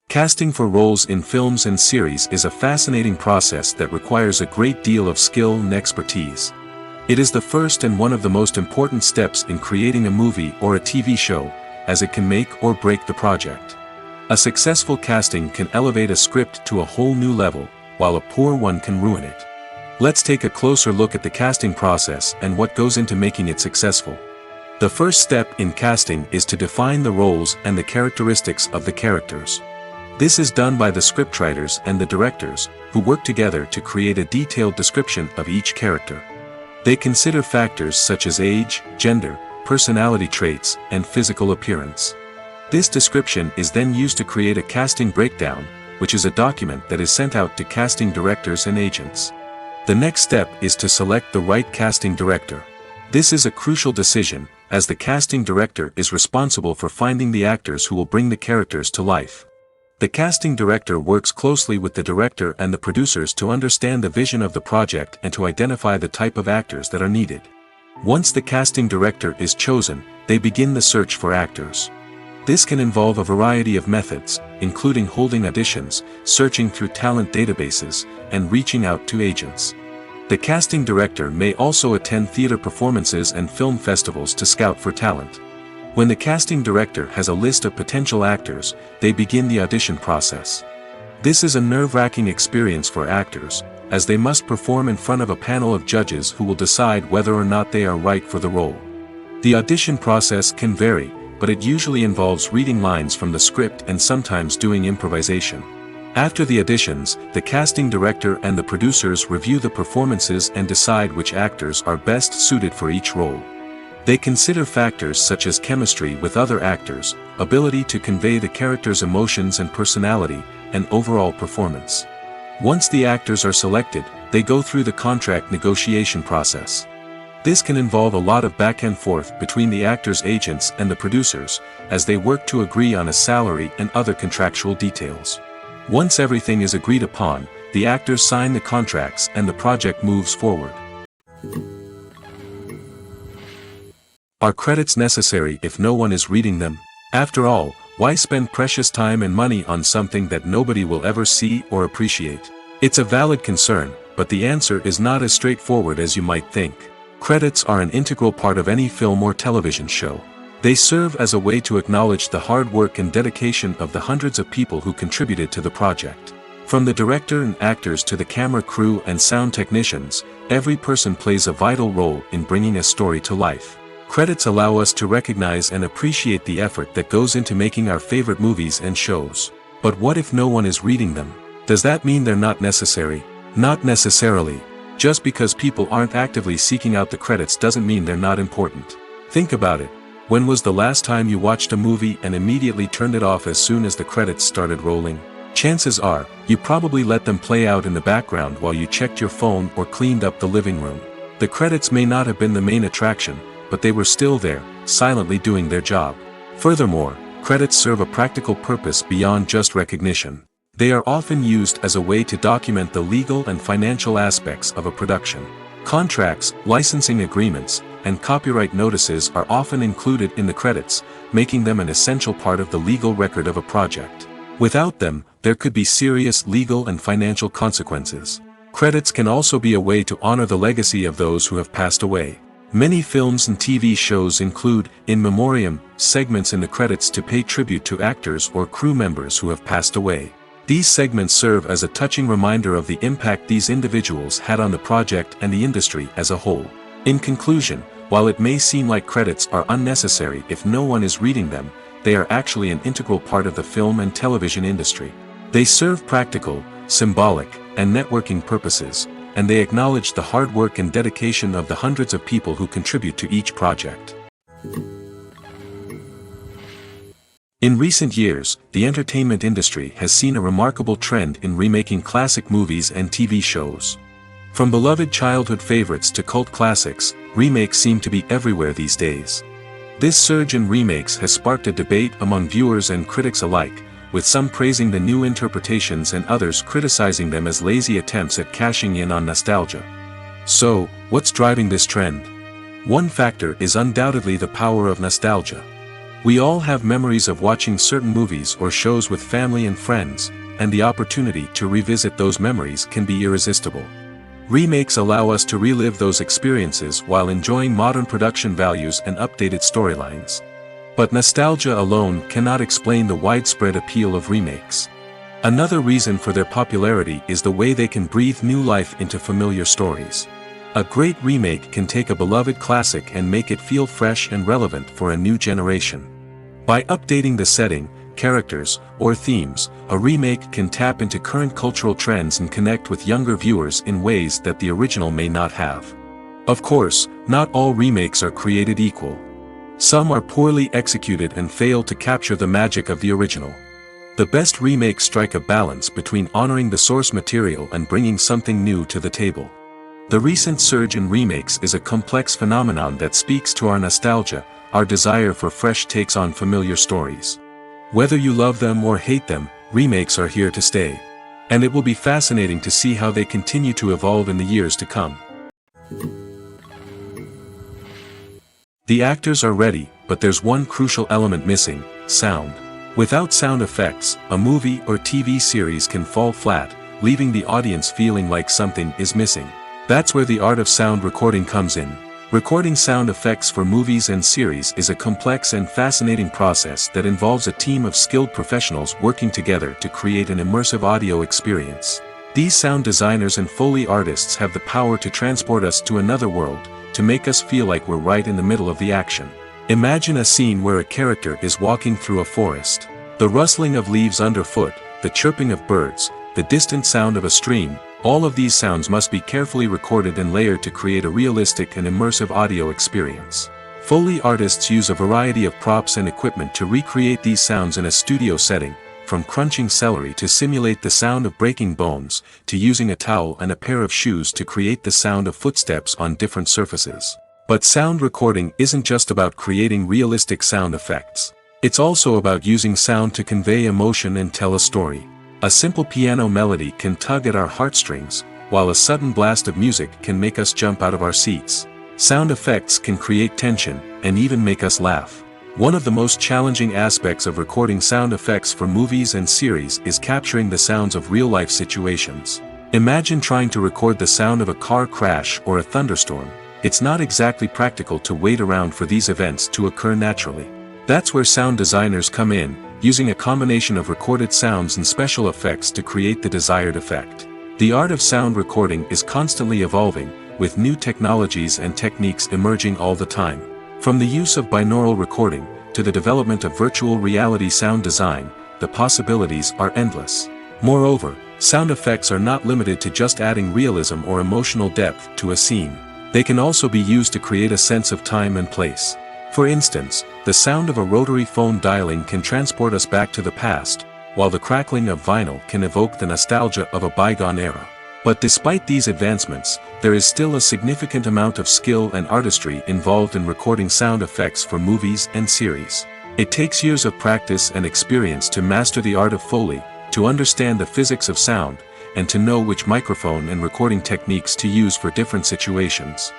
Casting for roles in films and series is a fascinating process that requires a great deal of skill and expertise. It is the first and one of the most important steps in creating a movie or a TV show, as it can make or break the project. A successful casting can elevate a script to a whole new level, while a poor one can ruin it. Let's take a closer look at the casting process and what goes into making it successful. The first step in casting is to define the roles and the characteristics of the characters. This is done by the scriptwriters and the directors, who work together to create a detailed description of each character. They consider factors such as age, gender, personality traits, and physical appearance. This description is then used to create a casting breakdown, which is a document that is sent out to casting directors and agents. The next step is to select the right casting director. This is a crucial decision, as the casting director is responsible for finding the actors who will bring the characters to life. The casting director works closely with the director and the producers to understand the vision of the project and to identify the type of actors that are needed. Once the casting director is chosen, they begin the search for actors. This can involve a variety of methods, including holding auditions, searching through talent databases, and reaching out to agents. The casting director may also attend theater performances and film festivals to scout for talent. When the casting director has a list of potential actors, they begin the audition process. This is a nerve-wracking experience for actors, as they must perform in front of a panel of judges who will decide whether or not they are right for the role. The audition process can vary, but it usually involves reading lines from the script and sometimes doing improvisation. After the auditions, the casting director and the producers review the performances and decide which actors are best suited for each role. They consider factors such as chemistry with other actors, ability to convey the character's emotions and personality, and overall performance. Once the actors are selected, they go through the contract negotiation process. This can involve a lot of back and forth between the actors' agents and the producers, as they work to agree on a salary and other contractual details. Once everything is agreed upon, the actors sign the contracts and the project moves forward. Are credits necessary if no one is reading them? After all, why spend precious time and money on something that nobody will ever see or appreciate? It's a valid concern, but the answer is not as straightforward as you might think. Credits are an integral part of any film or television show. They serve as a way to acknowledge the hard work and dedication of the hundreds of people who contributed to the project. From the director and actors to the camera crew and sound technicians, every person plays a vital role in bringing a story to life. Credits allow us to recognize and appreciate the effort that goes into making our favorite movies and shows. But what if no one is reading them? Does that mean they're not necessary? Not necessarily. Just because people aren't actively seeking out the credits doesn't mean they're not important. Think about it. When was the last time you watched a movie and immediately turned it off as soon as the credits started rolling? Chances are, you probably let them play out in the background while you checked your phone or cleaned up the living room. The credits may not have been the main attraction, but they were still there, silently doing their job. Furthermore, credits serve a practical purpose beyond just recognition. They are often used as a way to document the legal and financial aspects of a production. Contracts, licensing agreements, and copyright notices are often included in the credits, making them an essential part of the legal record of a project. Without them, there could be serious legal and financial consequences. Credits can also be a way to honor the legacy of those who have passed away. Many films and TV shows include, in memoriam, segments in the credits to pay tribute to actors or crew members who have passed away. These segments serve as a touching reminder of the impact these individuals had on the project and the industry as a whole. In conclusion, while it may seem like credits are unnecessary if no one is reading them, they are actually an integral part of the film and television industry. They serve practical, symbolic, and networking purposes, and they acknowledge the hard work and dedication of the hundreds of people who contribute to each project. In recent years, the entertainment industry has seen a remarkable trend in remaking classic movies and TV shows. From beloved childhood favorites to cult classics, remakes seem to be everywhere these days. This surge in remakes has sparked a debate among viewers and critics alike, with some praising the new interpretations and others criticizing them as lazy attempts at cashing in on nostalgia. So, what's driving this trend? One factor is undoubtedly the power of nostalgia. We all have memories of watching certain movies or shows with family and friends, and the opportunity to revisit those memories can be irresistible. Remakes allow us to relive those experiences while enjoying modern production values and updated storylines. But nostalgia alone cannot explain the widespread appeal of remakes. Another reason for their popularity is the way they can breathe new life into familiar stories. A great remake can take a beloved classic and make it feel fresh and relevant for a new generation. By updating the setting, characters, or themes, a remake can tap into current cultural trends and connect with younger viewers in ways that the original may not have. Of course, not all remakes are created equal. Some are poorly executed and fail to capture the magic of the original. The best remakes strike a balance between honoring the source material and bringing something new to the table. The recent surge in remakes is a complex phenomenon that speaks to our nostalgia, our desire for fresh takes on familiar stories. Whether you love them or hate them, remakes are here to stay. And it will be fascinating to see how they continue to evolve in the years to come. The actors are ready, but there's one crucial element missing: sound. Without sound effects, a movie or TV series can fall flat, leaving the audience feeling like something is missing. That's where the art of sound recording comes in. Recording sound effects for movies and series is a complex and fascinating process that involves a team of skilled professionals working together to create an immersive audio experience. These sound designers and Foley artists have the power to transport us to another world, to make us feel like we're right in the middle of the action. Imagine a scene where a character is walking through a forest. The rustling of leaves underfoot, the chirping of birds, the distant sound of a stream, all of these sounds must be carefully recorded and layered to create a realistic and immersive audio experience. Foley artists use a variety of props and equipment to recreate these sounds in a studio setting, from crunching celery to simulate the sound of breaking bones, to using a towel and a pair of shoes to create the sound of footsteps on different surfaces. But sound recording isn't just about creating realistic sound effects. It's also about using sound to convey emotion and tell a story. A simple piano melody can tug at our heartstrings, while a sudden blast of music can make us jump out of our seats. Sound effects can create tension, and even make us laugh. One of the most challenging aspects of recording sound effects for movies and series is capturing the sounds of real-life situations. Imagine trying to record the sound of a car crash or a thunderstorm. It's not exactly practical to wait around for these events to occur naturally. That's where sound designers come in, using a combination of recorded sounds and special effects to create the desired effect. The art of sound recording is constantly evolving, with new technologies and techniques emerging all the time. From the use of binaural recording, to the development of virtual reality sound design, the possibilities are endless. Moreover, sound effects are not limited to just adding realism or emotional depth to a scene. They can also be used to create a sense of time and place. For instance, the sound of a rotary phone dialing can transport us back to the past, while the crackling of vinyl can evoke the nostalgia of a bygone era. But despite these advancements, there is still a significant amount of skill and artistry involved in recording sound effects for movies and series. It takes years of practice and experience to master the art of Foley, to understand the physics of sound, and to know which microphone and recording techniques to use for different situations.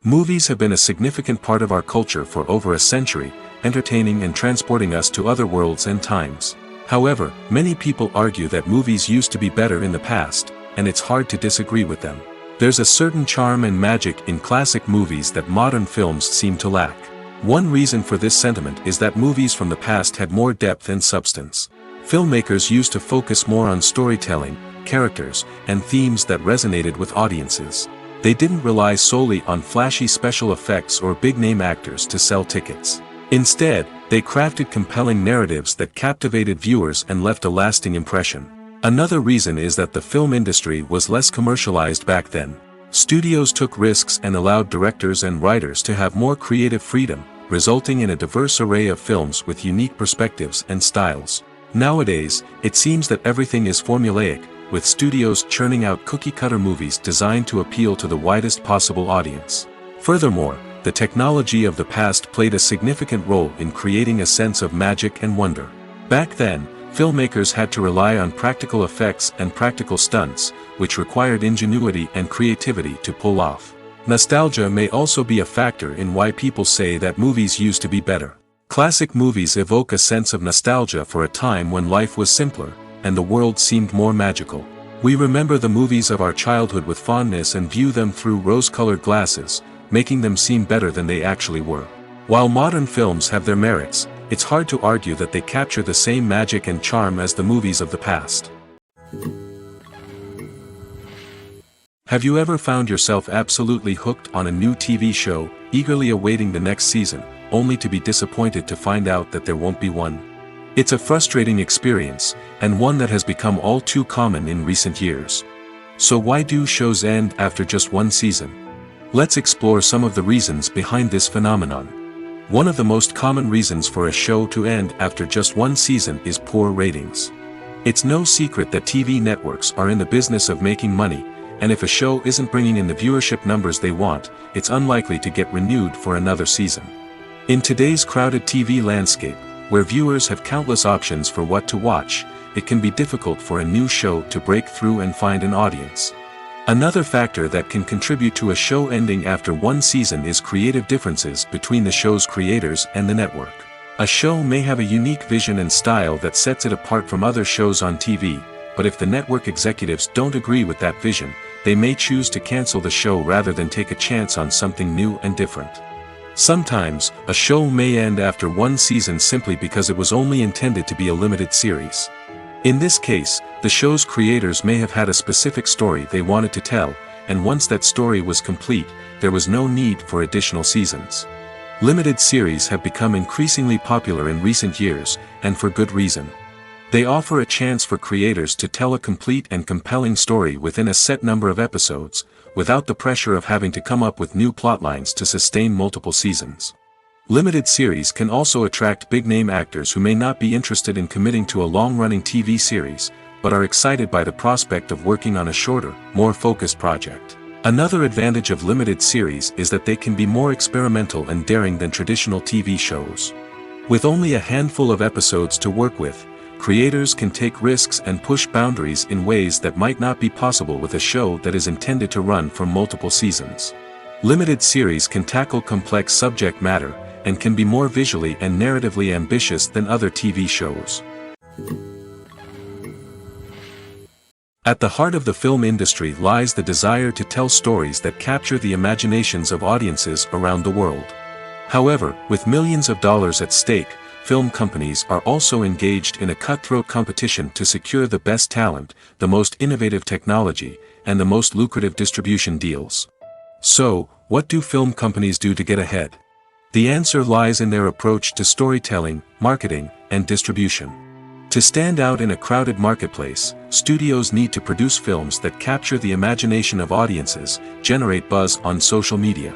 Movies have been a significant part of our culture for over a century, entertaining and transporting us to other worlds and times. However, many people argue that movies used to be better in the past, and it's hard to disagree with them. There's a certain charm and magic in classic movies that modern films seem to lack. One reason for this sentiment is that movies from the past had more depth and substance. Filmmakers used to focus more on storytelling, characters, and themes that resonated with audiences. They didn't rely solely on flashy special effects or big-name actors to sell tickets. Instead, they crafted compelling narratives that captivated viewers and left a lasting impression. Another reason is that the film industry was less commercialized back then. Studios took risks and allowed directors and writers to have more creative freedom, resulting in a diverse array of films with unique perspectives and styles. Nowadays, it seems that everything is formulaic, with studios churning out cookie-cutter movies designed to appeal to the widest possible audience. Furthermore, the technology of the past played a significant role in creating a sense of magic and wonder. Back then, filmmakers had to rely on practical effects and practical stunts, which required ingenuity and creativity to pull off. Nostalgia may also be a factor in why people say that movies used to be better. Classic movies evoke a sense of nostalgia for a time when life was simpler, and the world seemed more magical. We remember the movies of our childhood with fondness and view them through rose-colored glasses, making them seem better than they actually were. While modern films have their merits, it's hard to argue that they capture the same magic and charm as the movies of the past. Have you ever found yourself absolutely hooked on a new TV show, eagerly awaiting the next season, only to be disappointed to find out that there won't be one? It's a frustrating experience, and one that has become all too common in recent years. So why do shows end after just one season? Let's explore some of the reasons behind this phenomenon. One of the most common reasons for a show to end after just one season is poor ratings. It's no secret that TV networks are in the business of making money, and if a show isn't bringing in the viewership numbers they want, it's unlikely to get renewed for another season. In today's crowded TV landscape, where viewers have countless options for what to watch, it can be difficult for a new show to break through and find an audience. Another factor that can contribute to a show ending after one season is creative differences between the show's creators and the network. A show may have a unique vision and style that sets it apart from other shows on TV, but if the network executives don't agree with that vision, they may choose to cancel the show rather than take a chance on something new and different. Sometimes, a show may end after one season simply because it was only intended to be a limited series. In this case, the show's creators may have had a specific story they wanted to tell, and once that story was complete, there was no need for additional seasons. Limited series have become increasingly popular in recent years, and for good reason. They offer a chance for creators to tell a complete and compelling story within a set number of episodes, without the pressure of having to come up with new plotlines to sustain multiple seasons. Limited series can also attract big-name actors who may not be interested in committing to a long-running TV series, but are excited by the prospect of working on a shorter, more focused project. Another advantage of limited series is that they can be more experimental and daring than traditional TV shows. With only a handful of episodes to work with, creators can take risks and push boundaries in ways that might not be possible with a show that is intended to run for multiple seasons. Limited series can tackle complex subject matter, and can be more visually and narratively ambitious than other TV shows. At the heart of the film industry lies the desire to tell stories that capture the imaginations of audiences around the world. However, with millions of dollars at stake, film companies are also engaged in a cutthroat competition to secure the best talent, the most innovative technology, and the most lucrative distribution deals. So, what do film companies do to get ahead? The answer lies in their approach to storytelling, marketing, and distribution. To stand out in a crowded marketplace, studios need to produce films that capture the imagination of audiences, generate buzz on social media.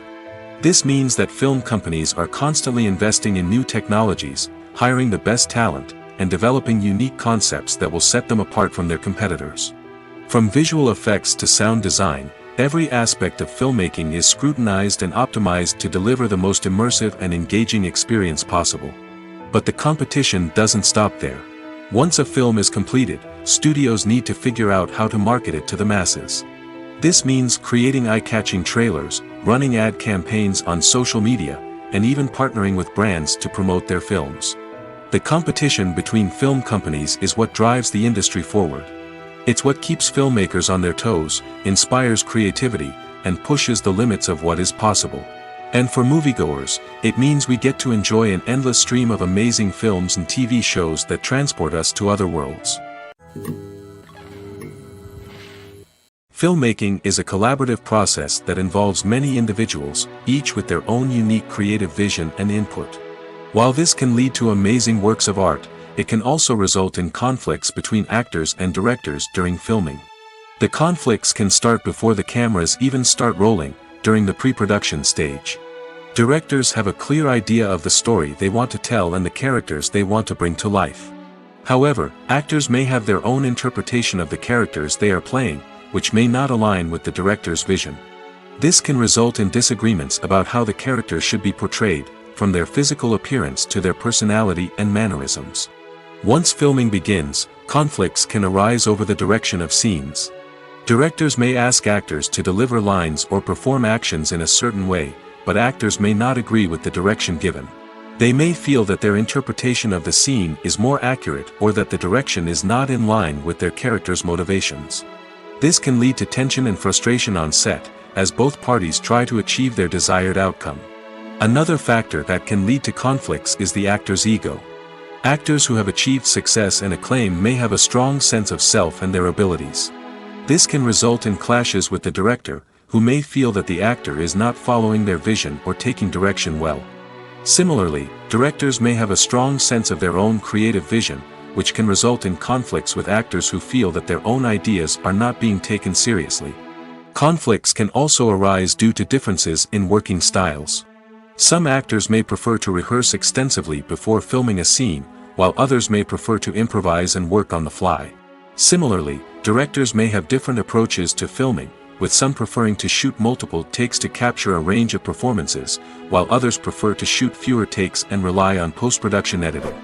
This means that film companies are constantly investing in new technologies, hiring the best talent, and developing unique concepts that will set them apart from their competitors. From visual effects to sound design, every aspect of filmmaking is scrutinized and optimized to deliver the most immersive and engaging experience possible. But the competition doesn't stop there. Once a film is completed, studios need to figure out how to market it to the masses. This means creating eye-catching trailers, running ad campaigns on social media, and even partnering with brands to promote their films. The competition between film companies is what drives the industry forward. It's what keeps filmmakers on their toes, inspires creativity, and pushes the limits of what is possible. And for moviegoers, it means we get to enjoy an endless stream of amazing films and TV shows that transport us to other worlds. Filmmaking is a collaborative process that involves many individuals, each with their own unique creative vision and input. While this can lead to amazing works of art, it can also result in conflicts between actors and directors during filming. The conflicts can start before the cameras even start rolling, during the pre-production stage. Directors have a clear idea of the story they want to tell and the characters they want to bring to life. However, actors may have their own interpretation of the characters they are playing, which may not align with the director's vision. This can result in disagreements about how the characters should be portrayed, from their physical appearance to their personality and mannerisms. Once filming begins, conflicts can arise over the direction of scenes. Directors may ask actors to deliver lines or perform actions in a certain way, but actors may not agree with the direction given. They may feel that their interpretation of the scene is more accurate or that the direction is not in line with their character's motivations. This can lead to tension and frustration on set, as both parties try to achieve their desired outcome. Another factor that can lead to conflicts is the actor's ego. Actors who have achieved success and acclaim may have a strong sense of self and their abilities. This can result in clashes with the director, who may feel that the actor is not following their vision or taking direction well. Similarly, directors may have a strong sense of their own creative vision, which can result in conflicts with actors who feel that their own ideas are not being taken seriously. Conflicts can also arise due to differences in working styles. Some actors may prefer to rehearse extensively before filming a scene, while others may prefer to improvise and work on the fly. Similarly, directors may have different approaches to filming, with some preferring to shoot multiple takes to capture a range of performances, while others prefer to shoot fewer takes and rely on post-production editing.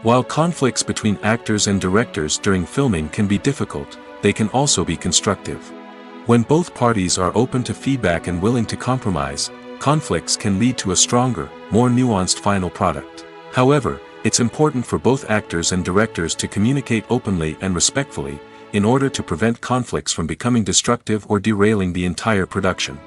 While conflicts between actors and directors during filming can be difficult, they can also be constructive. When both parties are open to feedback and willing to compromise, conflicts can lead to a stronger, more nuanced final product. However, it's important for both actors and directors to communicate openly and respectfully, in order to prevent conflicts from becoming destructive or derailing the entire production.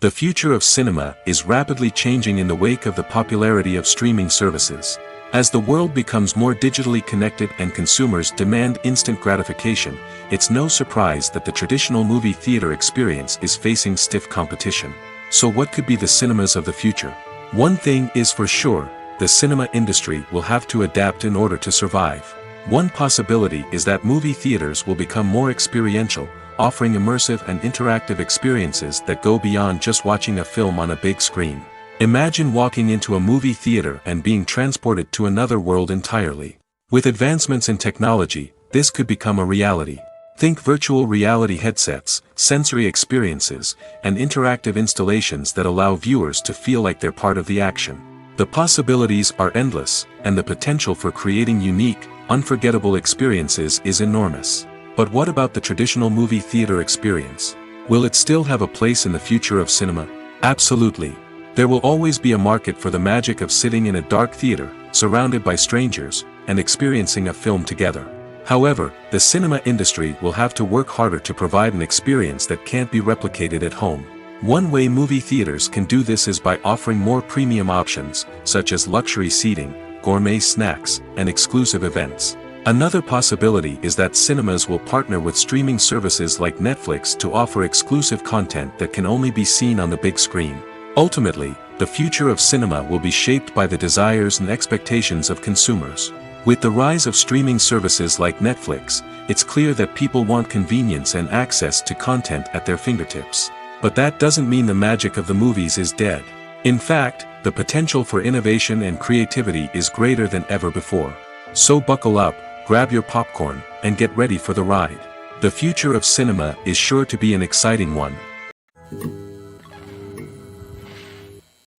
The future of cinema is rapidly changing in the wake of the popularity of streaming services. As the world becomes more digitally connected and consumers demand instant gratification, it's no surprise that the traditional movie theater experience is facing stiff competition. So what could be the cinemas of the future? One thing is for sure, the cinema industry will have to adapt in order to survive. One possibility is that movie theaters will become more experiential, offering immersive and interactive experiences that go beyond just watching a film on a big screen. Imagine walking into a movie theater and being transported to another world entirely. With advancements in technology, this could become a reality. Think virtual reality headsets, sensory experiences, and interactive installations that allow viewers to feel like they're part of the action. The possibilities are endless, and the potential for creating unique, unforgettable experiences is enormous. But what about the traditional movie theater experience? Will it still have a place in the future of cinema? Absolutely. There will always be a market for the magic of sitting in a dark theater, surrounded by strangers, and experiencing a film together. However, the cinema industry will have to work harder to provide an experience that can't be replicated at home. One way movie theaters can do this is by offering more premium options, such as luxury seating, gourmet snacks, and exclusive events. Another possibility is that cinemas will partner with streaming services like Netflix to offer exclusive content that can only be seen on the big screen. Ultimately, the future of cinema will be shaped by the desires and expectations of consumers. With the rise of streaming services like Netflix, it's clear that people want convenience and access to content at their fingertips. But that doesn't mean the magic of the movies is dead. In fact, the potential for innovation and creativity is greater than ever before. So buckle up, grab your popcorn, and get ready for the ride. The future of cinema is sure to be an exciting one.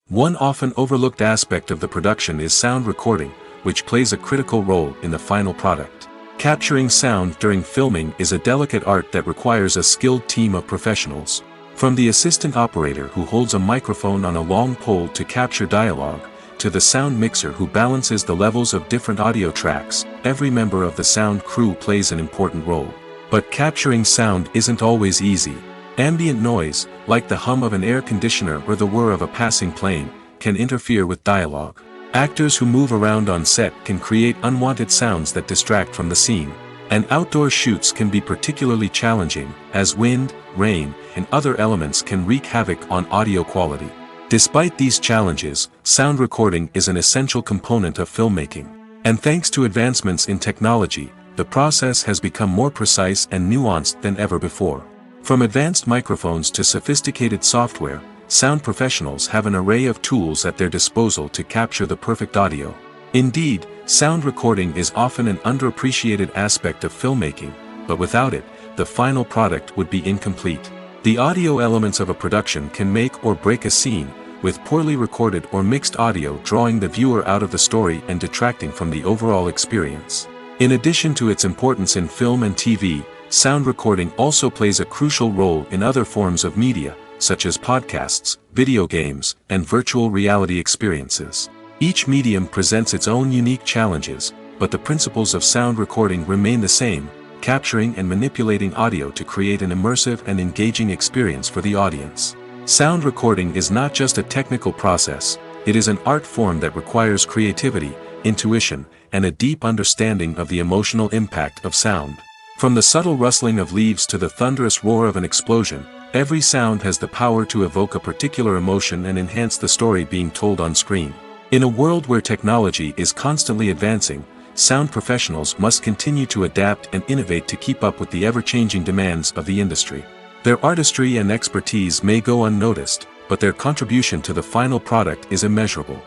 One often overlooked aspect of the production is sound recording, which plays a critical role in the final product. Capturing sound during filming is a delicate art that requires a skilled team of professionals. From the assistant operator who holds a microphone on a long pole to capture dialogue, to the sound mixer who balances the levels of different audio tracks, every member of the sound crew plays an important role. But capturing sound isn't always easy. Ambient noise, like the hum of an air conditioner or the whir of a passing plane, can interfere with dialogue. Actors who move around on set can create unwanted sounds that distract from the scene. And outdoor shoots can be particularly challenging, as wind, rain, and other elements can wreak havoc on audio quality. Despite these challenges, sound recording is an essential component of filmmaking. And thanks to advancements in technology, the process has become more precise and nuanced than ever before. From advanced microphones to sophisticated software, sound professionals have an array of tools at their disposal to capture the perfect audio. Indeed, sound recording is often an underappreciated aspect of filmmaking, but without it, the final product would be incomplete. The audio elements of a production can make or break a scene, with poorly recorded or mixed audio drawing the viewer out of the story and detracting from the overall experience. In addition to its importance in film and TV, sound recording also plays a crucial role in other forms of media, such as podcasts, video games, and virtual reality experiences. Each medium presents its own unique challenges, but the principles of sound recording remain the same, capturing and manipulating audio to create an immersive and engaging experience for the audience. Sound recording is not just a technical process, it is an art form that requires creativity, intuition, and a deep understanding of the emotional impact of sound. From the subtle rustling of leaves to the thunderous roar of an explosion, every sound has the power to evoke a particular emotion and enhance the story being told on screen. In a world where technology is constantly advancing, sound professionals must continue to adapt and innovate to keep up with the ever-changing demands of the industry. Their artistry and expertise may go unnoticed, but their contribution to the final product is immeasurable.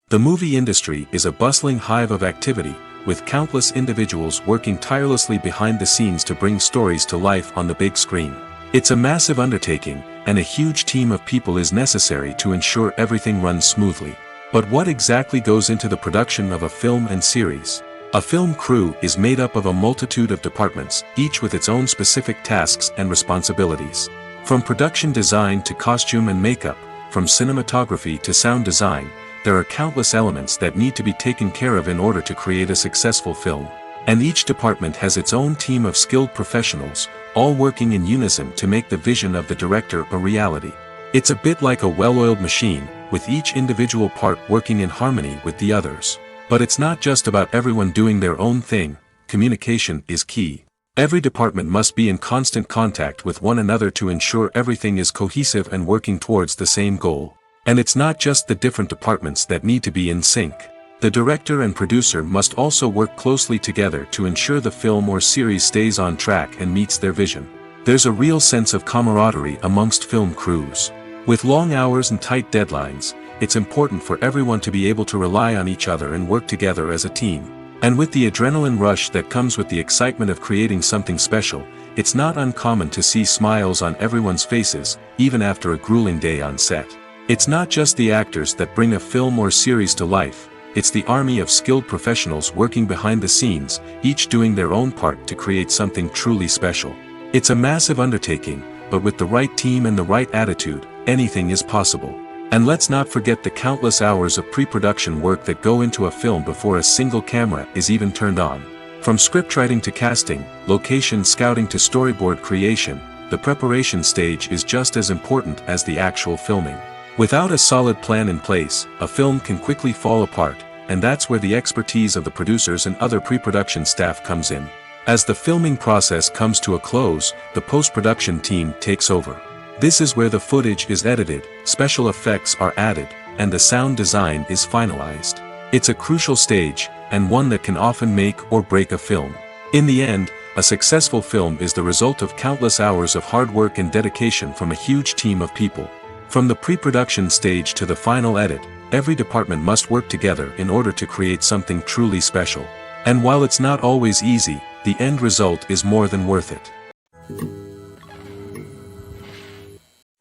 The movie industry is a bustling hive of activity, with countless individuals working tirelessly behind the scenes to bring stories to life on the big screen. It's a massive undertaking, and a huge team of people is necessary to ensure everything runs smoothly. But what exactly goes into the production of a film and series? A film crew is made up of a multitude of departments, each with its own specific tasks and responsibilities. From production design to costume and makeup, from cinematography to sound design, there are countless elements that need to be taken care of in order to create a successful film. And each department has its own team of skilled professionals, all working in unison to make the vision of the director a reality. It's a bit like a well-oiled machine, with each individual part working in harmony with the others. But it's not just about everyone doing their own thing. Communication is key. Every department must be in constant contact with one another to ensure everything is cohesive and working towards the same goal. And it's not just the different departments that need to be in sync. The director and producer must also work closely together to ensure the film or series stays on track and meets their vision. There's a real sense of camaraderie amongst film crews. With long hours and tight deadlines, it's important for everyone to be able to rely on each other and work together as a team. And with the adrenaline rush that comes with the excitement of creating something special, it's not uncommon to see smiles on everyone's faces, even after a grueling day on set. It's not just the actors that bring a film or series to life, it's the army of skilled professionals working behind the scenes, each doing their own part to create something truly special. It's a massive undertaking, but with the right team and the right attitude, anything is possible. And let's not forget the countless hours of pre-production work that go into a film before a single camera is even turned on. From scriptwriting to casting, location scouting to storyboard creation, the preparation stage is just as important as the actual filming. Without a solid plan in place, a film can quickly fall apart, and that's where the expertise of the producers and other pre-production staff comes in. As the filming process comes to a close, the post-production team takes over. This is where the footage is edited, special effects are added, and the sound design is finalized. It's a crucial stage, and one that can often make or break a film. In the end, a successful film is the result of countless hours of hard work and dedication from a huge team of people. From the pre-production stage to the final edit, every department must work together in order to create something truly special. And while it's not always easy, the end result is more than worth it.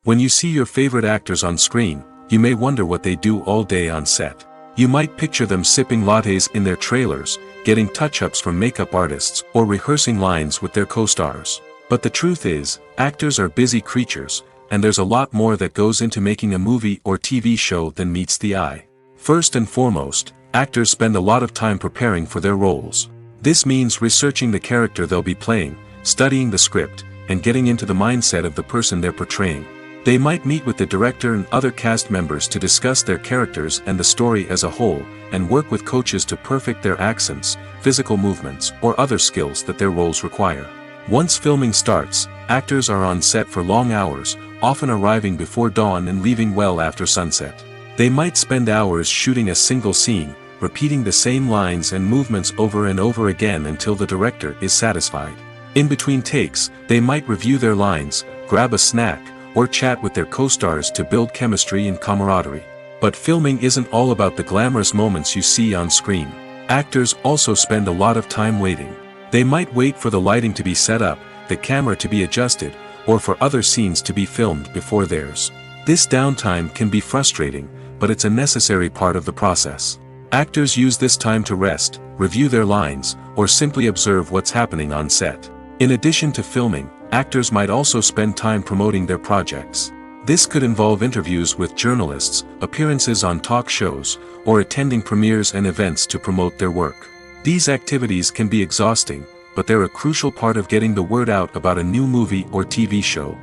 When you see your favorite actors on screen, you may wonder what they do all day on set. You might picture them sipping lattes in their trailers, getting touch-ups from makeup artists, or rehearsing lines with their co-stars. But the truth is, actors are busy creatures, and there's a lot more that goes into making a movie or TV show than meets the eye. First and foremost, actors spend a lot of time preparing for their roles. This means researching the character they'll be playing, studying the script, and getting into the mindset of the person they're portraying. They might meet with the director and other cast members to discuss their characters and the story as a whole, and work with coaches to perfect their accents, physical movements, or other skills that their roles require. Once filming starts, actors are on set for long hours, often arriving before dawn and leaving well after sunset. They might spend hours shooting a single scene, repeating the same lines and movements over and over again until the director is satisfied. In between takes, they might review their lines, grab a snack, or chat with their co-stars to build chemistry and camaraderie. But filming isn't all about the glamorous moments you see on screen. Actors also spend a lot of time waiting. They might wait for the lighting to be set up, the camera to be adjusted, or for other scenes to be filmed before theirs. This downtime can be frustrating, but it's a necessary part of the process. Actors use this time to rest, review their lines, or simply observe what's happening on set. In addition to filming, actors might also spend time promoting their projects. This could involve interviews with journalists, appearances on talk shows, or attending premieres and events to promote their work. These activities can be exhausting, but they're a crucial part of getting the word out about a new movie or TV show.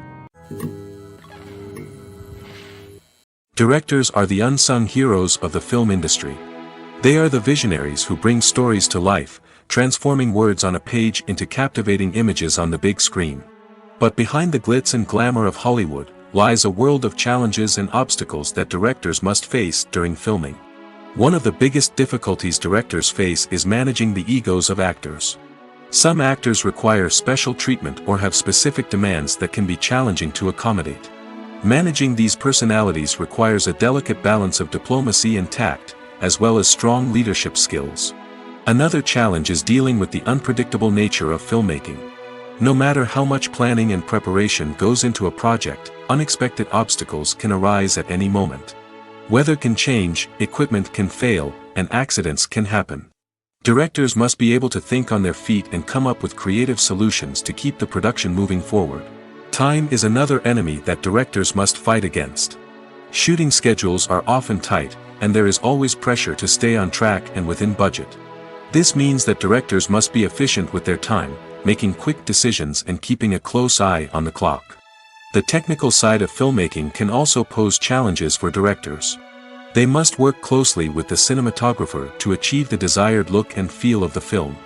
Directors are the unsung heroes of the film industry. They are the visionaries who bring stories to life, transforming words on a page into captivating images on the big screen. But behind the glitz and glamour of Hollywood, lies a world of challenges and obstacles that directors must face during filming. One of the biggest difficulties directors face is managing the egos of actors. Some actors require special treatment or have specific demands that can be challenging to accommodate. Managing these personalities requires a delicate balance of diplomacy and tact, as well as strong leadership skills. Another challenge is dealing with the unpredictable nature of filmmaking. No matter how much planning and preparation goes into a project, unexpected obstacles can arise at any moment. Weather can change, equipment can fail, and accidents can happen. Directors must be able to think on their feet and come up with creative solutions to keep the production moving forward. Time is another enemy that directors must fight against. Shooting schedules are often tight, and there is always pressure to stay on track and within budget. This means that directors must be efficient with their time, making quick decisions and keeping a close eye on the clock. The technical side of filmmaking can also pose challenges for directors. They must work closely with the cinematographer to achieve the desired look and feel of the film.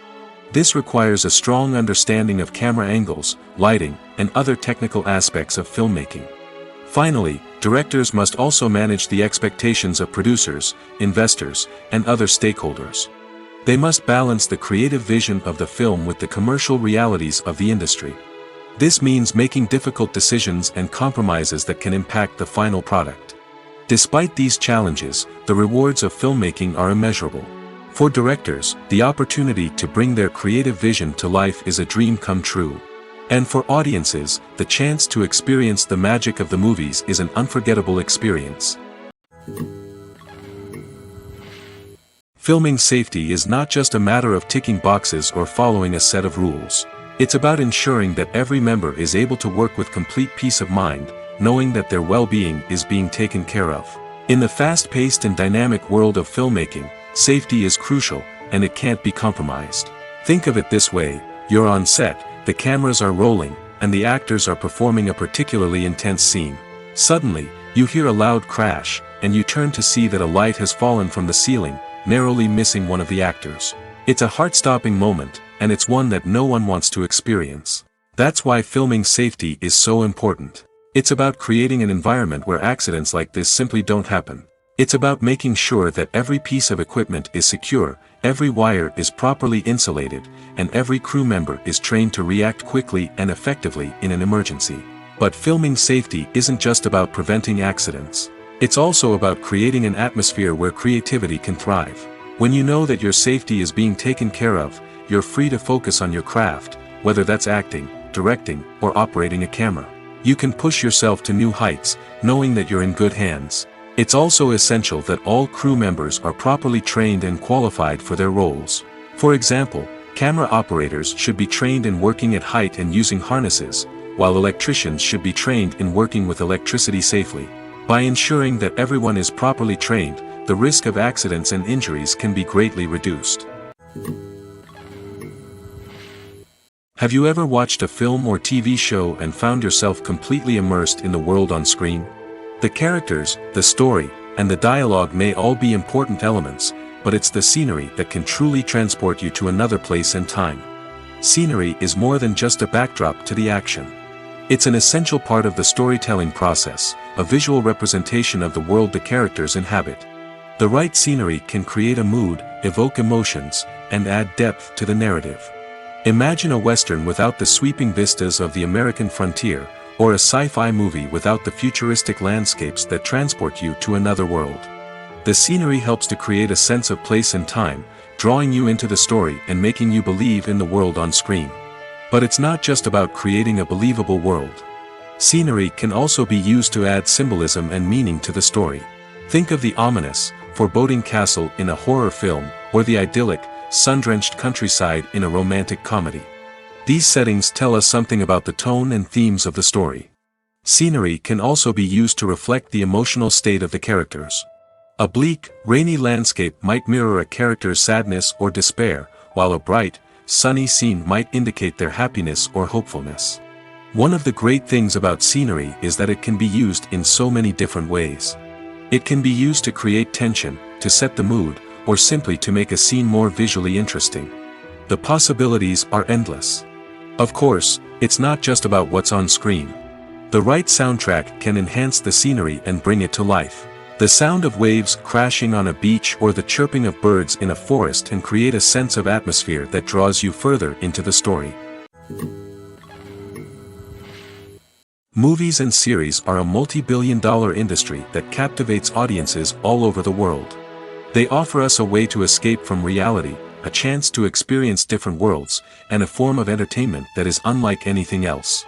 This requires a strong understanding of camera angles, lighting, and other technical aspects of filmmaking. Finally, directors must also manage the expectations of producers, investors, and other stakeholders. They must balance the creative vision of the film with the commercial realities of the industry. This means making difficult decisions and compromises that can impact the final product. Despite these challenges, the rewards of filmmaking are immeasurable. For directors, the opportunity to bring their creative vision to life is a dream come true. And for audiences, the chance to experience the magic of the movies is an unforgettable experience. Filming safety is not just a matter of ticking boxes or following a set of rules. It's about ensuring that every member is able to work with complete peace of mind, knowing that their well-being is being taken care of. In the fast-paced and dynamic world of filmmaking, safety is crucial, and it can't be compromised. Think of it this way: you're on set, the cameras are rolling, and the actors are performing a particularly intense scene. Suddenly, you hear a loud crash, and you turn to see that a light has fallen from the ceiling, narrowly missing one of the actors. It's a heart-stopping moment, and it's one that no one wants to experience. That's why filming safety is so important. It's about creating an environment where accidents like this simply don't happen. It's about making sure that every piece of equipment is secure, every wire is properly insulated, and every crew member is trained to react quickly and effectively in an emergency. But filming safety isn't just about preventing accidents. It's also about creating an atmosphere where creativity can thrive. When you know that your safety is being taken care of, you're free to focus on your craft, whether that's acting, directing, or operating a camera. You can push yourself to new heights, knowing that you're in good hands. It's also essential that all crew members are properly trained and qualified for their roles. For example, camera operators should be trained in working at height and using harnesses, while electricians should be trained in working with electricity safely. By ensuring that everyone is properly trained, the risk of accidents and injuries can be greatly reduced. Have you ever watched a film or TV show and found yourself completely immersed in the world on screen? The characters, the story, and the dialogue may all be important elements, but it's the scenery that can truly transport you to another place and time. Scenery is more than just a backdrop to the action. It's an essential part of the storytelling process, a visual representation of the world the characters inhabit. The right scenery can create a mood, evoke emotions, and add depth to the narrative. Imagine a Western without the sweeping vistas of the American frontier, or a sci-fi movie without the futuristic landscapes that transport you to another world. The scenery helps to create a sense of place and time, drawing you into the story and making you believe in the world on screen. But it's not just about creating a believable world. Scenery can also be used to add symbolism and meaning to the story. Think of the ominous, foreboding castle in a horror film, or the idyllic, sun-drenched countryside in a romantic comedy. These settings tell us something about the tone and themes of the story. Scenery can also be used to reflect the emotional state of the characters. A bleak, rainy landscape might mirror a character's sadness or despair, while a bright, sunny scene might indicate their happiness or hopefulness. One of the great things about scenery is that it can be used in so many different ways. It can be used to create tension, to set the mood, or simply to make a scene more visually interesting. The possibilities are endless. Of course, it's not just about what's on screen. The right soundtrack can enhance the scenery and bring it to life. The sound of waves crashing on a beach or the chirping of birds in a forest can create a sense of atmosphere that draws you further into the story. Movies and series are a multi-billion-dollar industry that captivates audiences all over the world. They offer us a way to escape from reality, a chance to experience different worlds, and a form of entertainment that is unlike anything else.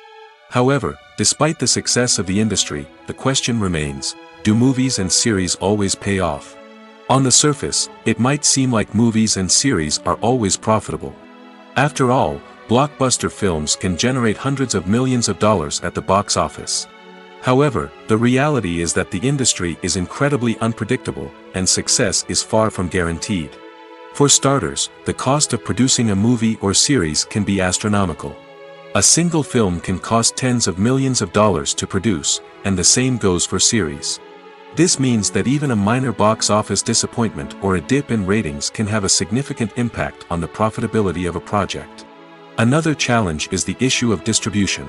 However, despite the success of the industry, the question remains, do movies and series always pay off? On the surface, it might seem like movies and series are always profitable. After all, blockbuster films can generate hundreds of millions of dollars at the box office. However, the reality is that the industry is incredibly unpredictable, and success is far from guaranteed. For starters, the cost of producing a movie or series can be astronomical. A single film can cost tens of millions of dollars to produce, and the same goes for series. This means that even a minor box office disappointment or a dip in ratings can have a significant impact on the profitability of a project. Another challenge is the issue of distribution.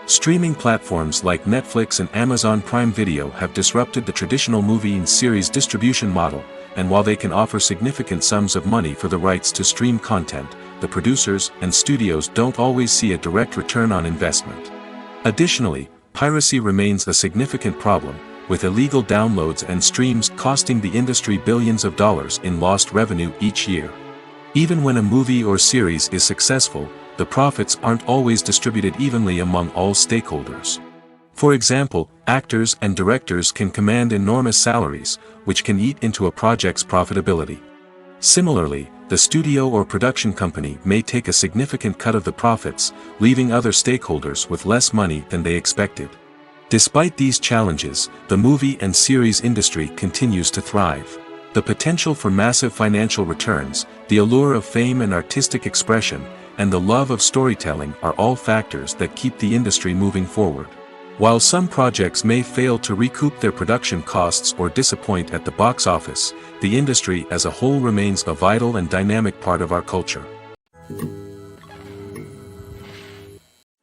Streaming platforms like Netflix and Amazon Prime Video have disrupted the traditional movie and series distribution model, and while they can offer significant sums of money for the rights to stream content, the producers and studios don't always see a direct return on investment. Additionally, piracy remains a significant problem, with illegal downloads and streams costing the industry billions of dollars in lost revenue each year. Even when a movie or series is successful, the profits aren't always distributed evenly among all stakeholders. For example, actors and directors can command enormous salaries, which can eat into a project's profitability. Similarly, the studio or production company may take a significant cut of the profits, leaving other stakeholders with less money than they expected. Despite these challenges, the movie and series industry continues to thrive. The potential for massive financial returns, the allure of fame and artistic expression, and the love of storytelling are all factors that keep the industry moving forward. While some projects may fail to recoup their production costs or disappoint at the box office, the industry as a whole remains a vital and dynamic part of our culture.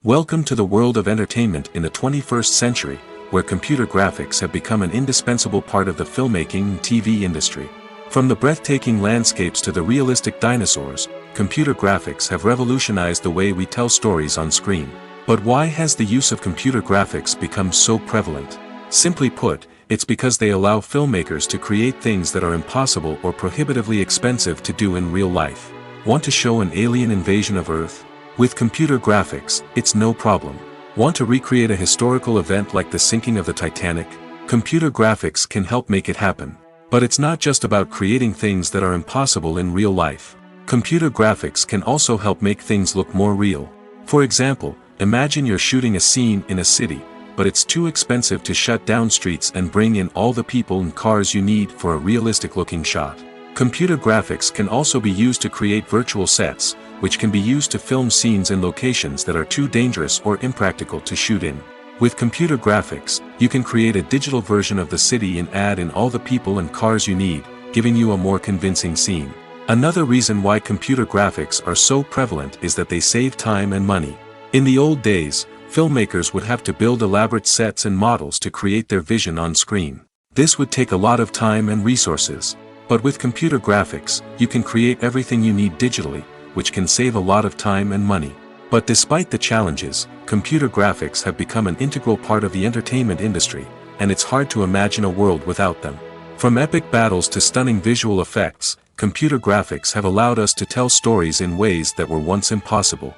Welcome to the world of entertainment in the 21st century, where computer graphics have become an indispensable part of the filmmaking and TV industry. From the breathtaking landscapes to the realistic dinosaurs, computer graphics have revolutionized the way we tell stories on screen. But why has the use of computer graphics become so prevalent? Simply put, it's because they allow filmmakers to create things that are impossible or prohibitively expensive to do in real life. Want to show an alien invasion of Earth? With computer graphics, it's no problem. Want to recreate a historical event like the sinking of the Titanic? Computer graphics can help make it happen. But it's not just about creating things that are impossible in real life. Computer graphics can also help make things look more real. For example, imagine you're shooting a scene in a city, but it's too expensive to shut down streets and bring in all the people and cars you need for a realistic-looking shot. Computer graphics can also be used to create virtual sets, which can be used to film scenes in locations that are too dangerous or impractical to shoot in. With computer graphics, you can create a digital version of the city and add in all the people and cars you need, giving you a more convincing scene. Another reason why computer graphics are so prevalent is that they save time and money. In the old days, filmmakers would have to build elaborate sets and models to create their vision on screen. This would take a lot of time and resources. But with computer graphics, you can create everything you need digitally, which can save a lot of time and money. But despite the challenges, computer graphics have become an integral part of the entertainment industry, and it's hard to imagine a world without them. From epic battles to stunning visual effects, computer graphics have allowed us to tell stories in ways that were once impossible.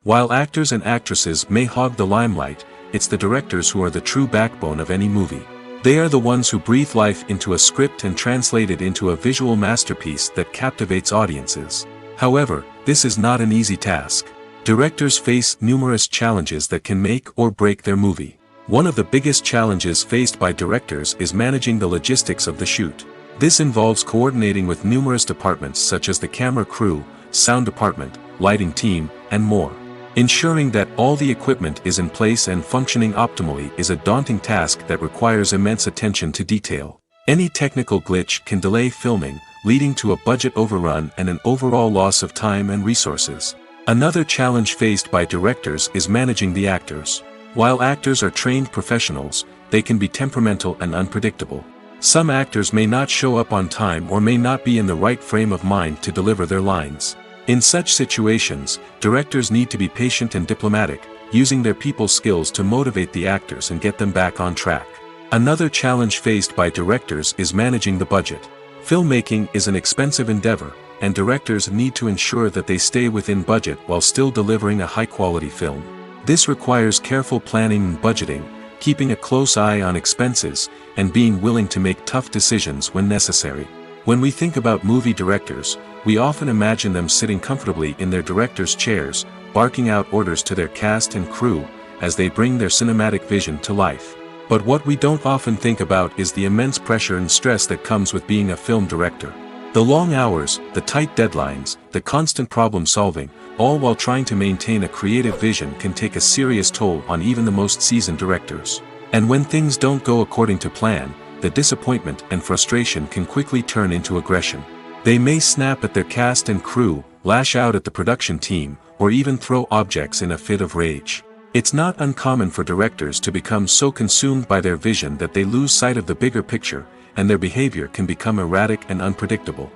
While actors and actresses may hog the limelight, it's the directors who are the true backbone of any movie. They are the ones who breathe life into a script and translate it into a visual masterpiece that captivates audiences. However, this is not an easy task. Directors face numerous challenges that can make or break their movie. One of the biggest challenges faced by directors is managing the logistics of the shoot. This involves coordinating with numerous departments such as the camera crew, sound department, lighting team, and more. Ensuring that all the equipment is in place and functioning optimally is a daunting task that requires immense attention to detail. Any technical glitch can delay filming, leading to a budget overrun and an overall loss of time and resources. Another challenge faced by directors is managing the actors. While actors are trained professionals, they can be temperamental and unpredictable. Some actors may not show up on time or may not be in the right frame of mind to deliver their lines. In such situations, directors need to be patient and diplomatic, using their people skills to motivate the actors and get them back on track. Another challenge faced by directors is managing the budget. Filmmaking is an expensive endeavor, and directors need to ensure that they stay within budget while still delivering a high-quality film. This requires careful planning and budgeting, keeping a close eye on expenses, and being willing to make tough decisions when necessary. When we think about movie directors, we often imagine them sitting comfortably in their director's chairs, barking out orders to their cast and crew, as they bring their cinematic vision to life. But what we don't often think about is the immense pressure and stress that comes with being a film director. The long hours, the tight deadlines, the constant problem solving, all while trying to maintain a creative vision can take a serious toll on even the most seasoned directors. And when things don't go according to plan, the disappointment and frustration can quickly turn into aggression. They may snap at their cast and crew, lash out at the production team, or even throw objects in a fit of rage. It's not uncommon for directors to become so consumed by their vision that they lose sight of the bigger picture, and their behavior can become erratic and unpredictable.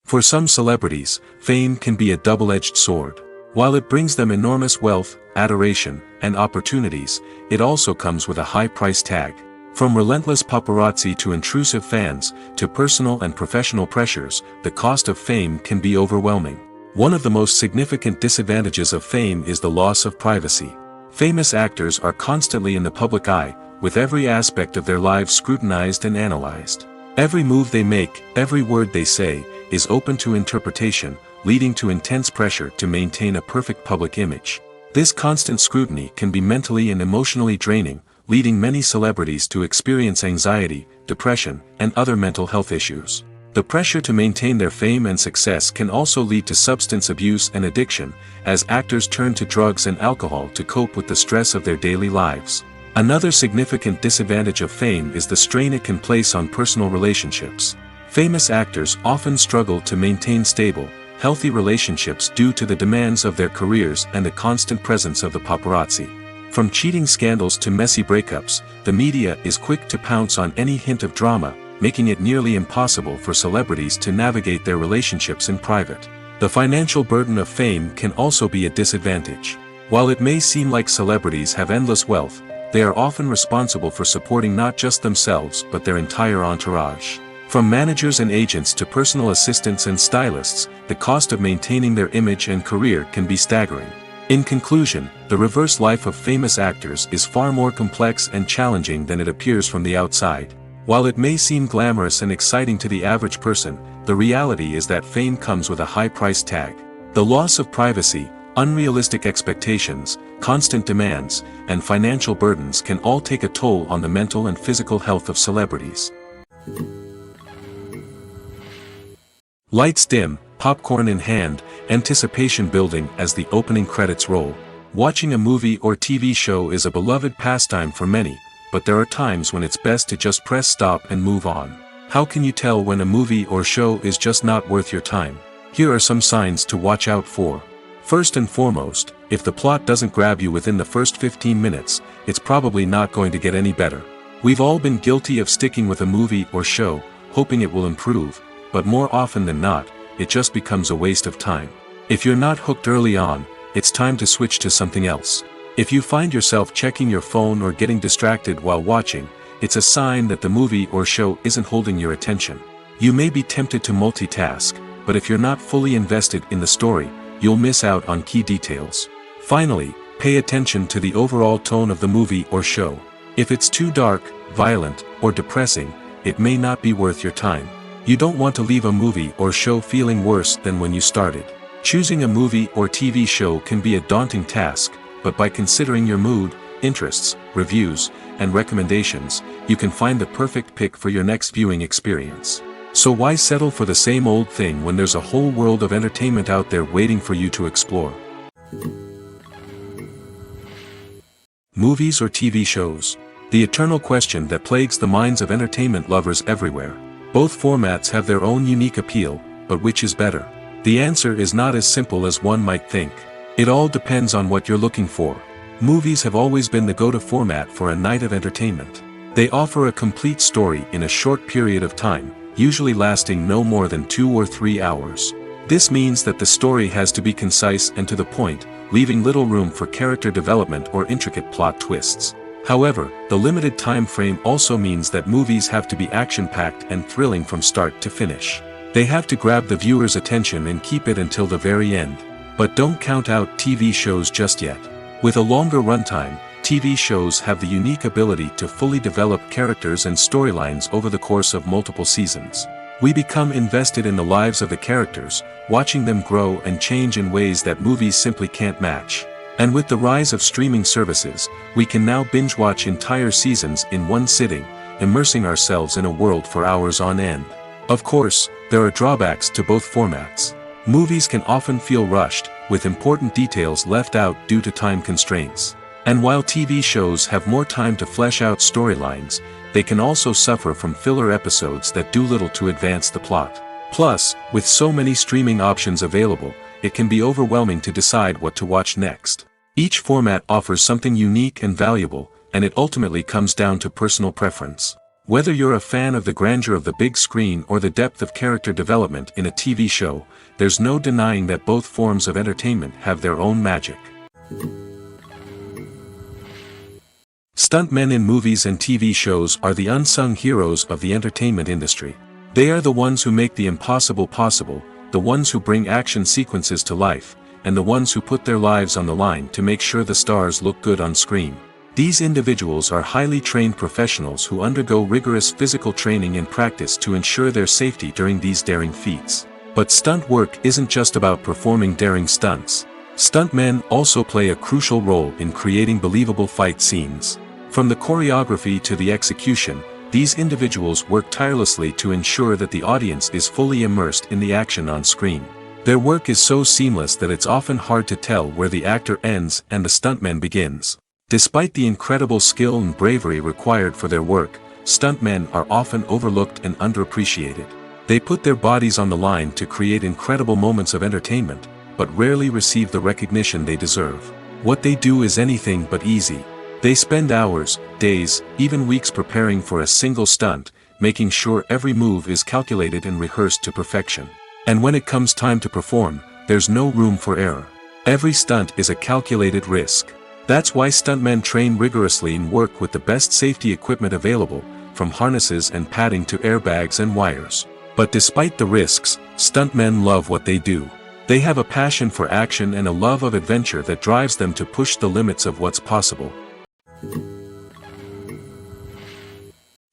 For some celebrities, fame can be a double-edged sword. While it brings them enormous wealth, adoration, and opportunities, it also comes with a high price tag. From relentless paparazzi to intrusive fans, to personal and professional pressures, the cost of fame can be overwhelming. One of the most significant disadvantages of fame is the loss of privacy. Famous actors are constantly in the public eye, with every aspect of their lives scrutinized and analyzed. Every move they make, every word they say, is open to interpretation, leading to intense pressure to maintain a perfect public image. This constant scrutiny can be mentally and emotionally draining, leading many celebrities to experience anxiety, depression, and other mental health issues. The pressure to maintain their fame and success can also lead to substance abuse and addiction, as actors turn to drugs and alcohol to cope with the stress of their daily lives. Another significant disadvantage of fame is the strain it can place on personal relationships. Famous actors often struggle to maintain stable, healthy relationships due to the demands of their careers and the constant presence of the paparazzi. From cheating scandals to messy breakups, the media is quick to pounce on any hint of drama, making it nearly impossible for celebrities to navigate their relationships in private. The financial burden of fame can also be a disadvantage. While it may seem like celebrities have endless wealth, they are often responsible for supporting not just themselves but their entire entourage. From managers and agents to personal assistants and stylists, the cost of maintaining their image and career can be staggering. In conclusion, the reverse life of famous actors is far more complex and challenging than it appears from the outside. While it may seem glamorous and exciting to the average person, the reality is that fame comes with a high price tag. The loss of privacy, unrealistic expectations, constant demands, and financial burdens can all take a toll on the mental and physical health of celebrities. Lights dim, popcorn in hand, anticipation building as the opening credits roll. Watching a movie or TV show is a beloved pastime for many, but there are times when it's best to just press stop and move on. How can you tell when a movie or show is just not worth your time? Here are some signs to watch out for. First and foremost, if the plot doesn't grab you within the first 15 minutes, it's probably not going to get any better. We've all been guilty of sticking with a movie or show, hoping it will improve, but more often than not, it just becomes a waste of time. If you're not hooked early on, it's time to switch to something else. If you find yourself checking your phone or getting distracted while watching, it's a sign that the movie or show isn't holding your attention. You may be tempted to multitask, but if you're not fully invested in the story, you'll miss out on key details. Finally, pay attention to the overall tone of the movie or show. If it's too dark, violent, or depressing, it may not be worth your time. You don't want to leave a movie or show feeling worse than when you started. Choosing a movie or TV show can be a daunting task, but by considering your mood, interests, reviews, and recommendations, you can find the perfect pick for your next viewing experience. So why settle for the same old thing when there's a whole world of entertainment out there waiting for you to explore? Movies or TV shows? The eternal question that plagues the minds of entertainment lovers everywhere. Both formats have their own unique appeal, but which is better? The answer is not as simple as one might think. It all depends on what you're looking for. Movies have always been the go-to format for a night of entertainment. They offer a complete story in a short period of time, usually lasting no more than 2 or 3 hours. This means that the story has to be concise and to the point, leaving little room for character development or intricate plot twists. However, the limited time frame also means that movies have to be action-packed and thrilling from start to finish. They have to grab the viewer's attention and keep it until the very end. But don't count out TV shows just yet. With a longer runtime, TV shows have the unique ability to fully develop characters and storylines over the course of multiple seasons. We become invested in the lives of the characters, watching them grow and change in ways that movies simply can't match. And with the rise of streaming services, we can now binge-watch entire seasons in one sitting, immersing ourselves in a world for hours on end. Of course, there are drawbacks to both formats. Movies can often feel rushed, with important details left out due to time constraints. And while TV shows have more time to flesh out storylines, they can also suffer from filler episodes that do little to advance the plot. Plus, with so many streaming options available, it can be overwhelming to decide what to watch next. Each format offers something unique and valuable, and it ultimately comes down to personal preference. Whether you're a fan of the grandeur of the big screen or the depth of character development in a TV show, there's no denying that both forms of entertainment have their own magic. Stuntmen in movies and TV shows are the unsung heroes of the entertainment industry. They are the ones who make the impossible possible, the ones who bring action sequences to life, and the ones who put their lives on the line to make sure the stars look good on screen. These individuals are highly trained professionals who undergo rigorous physical training and practice to ensure their safety during these daring feats. But stunt work isn't just about performing daring stunts. Stuntmen also play a crucial role in creating believable fight scenes. From the choreography to the execution, these individuals work tirelessly to ensure that the audience is fully immersed in the action on screen. Their work is so seamless that it's often hard to tell where the actor ends and the stuntman begins. Despite the incredible skill and bravery required for their work, stuntmen are often overlooked and underappreciated. They put their bodies on the line to create incredible moments of entertainment, but rarely receive the recognition they deserve. What they do is anything but easy. They spend hours, days, even weeks preparing for a single stunt, making sure every move is calculated and rehearsed to perfection. And when it comes time to perform, there's no room for error. Every stunt is a calculated risk. That's why stuntmen train rigorously and work with the best safety equipment available, from harnesses and padding to airbags and wires. But despite the risks, stuntmen love what they do. They have a passion for action and a love of adventure that drives them to push the limits of what's possible.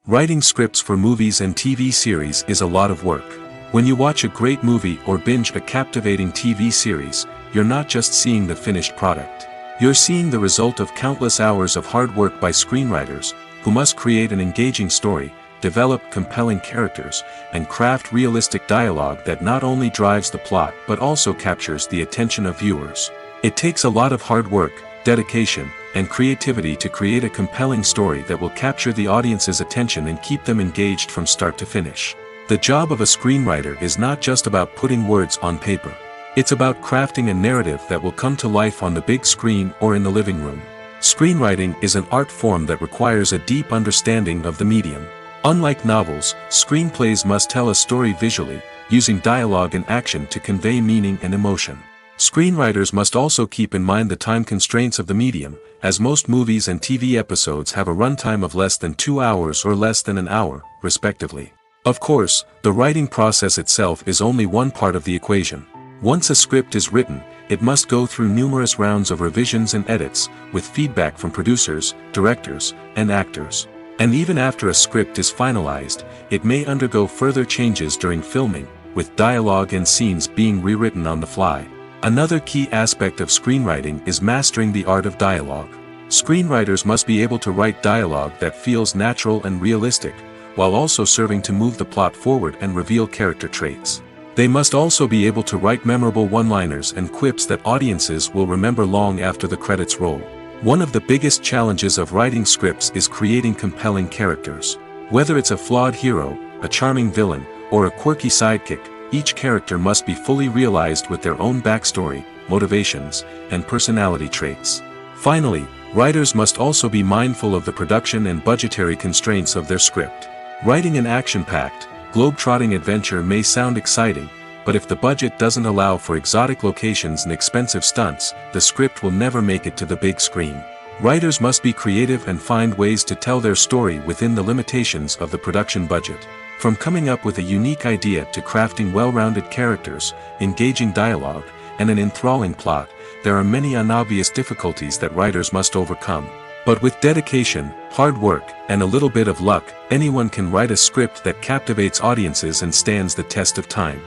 Writing scripts for movies and TV series is a lot of work. When you watch a great movie or binge a captivating TV series, you're not just seeing the finished product. You're seeing the result of countless hours of hard work by screenwriters, who must create an engaging story, develop compelling characters, and craft realistic dialogue that not only drives the plot but also captures the attention of viewers. It takes a lot of hard work, dedication, and creativity to create a compelling story that will capture the audience's attention and keep them engaged from start to finish. The job of a screenwriter is not just about putting words on paper. It's about crafting a narrative that will come to life on the big screen or in the living room. Screenwriting is an art form that requires a deep understanding of the medium. Unlike novels, screenplays must tell a story visually, using dialogue and action to convey meaning and emotion. Screenwriters must also keep in mind the time constraints of the medium, as most movies and TV episodes have a runtime of less than 2 hours or less than an hour, respectively. Of course, the writing process itself is only one part of the equation. Once a script is written, it must go through numerous rounds of revisions and edits, with feedback from producers, directors, and actors. And even after a script is finalized, it may undergo further changes during filming, with dialogue and scenes being rewritten on the fly. Another key aspect of screenwriting is mastering the art of dialogue. Screenwriters must be able to write dialogue that feels natural and realistic, while also serving to move the plot forward and reveal character traits. They must also be able to write memorable one-liners and quips that audiences will remember long after the credits roll. One of the biggest challenges of writing scripts is creating compelling characters. Whether it's a flawed hero, a charming villain, or a quirky sidekick, each character must be fully realized with their own backstory, motivations, and personality traits. Finally, writers must also be mindful of the production and budgetary constraints of their script. Writing an action-packed, globe-trotting adventure may sound exciting, but if the budget doesn't allow for exotic locations and expensive stunts, the script will never make it to the big screen. Writers must be creative and find ways to tell their story within the limitations of the production budget. From coming up with a unique idea to crafting well-rounded characters, engaging dialogue, and an enthralling plot, there are many unobvious difficulties that writers must overcome. But with dedication, hard work, and a little bit of luck, anyone can write a script that captivates audiences and stands the test of time.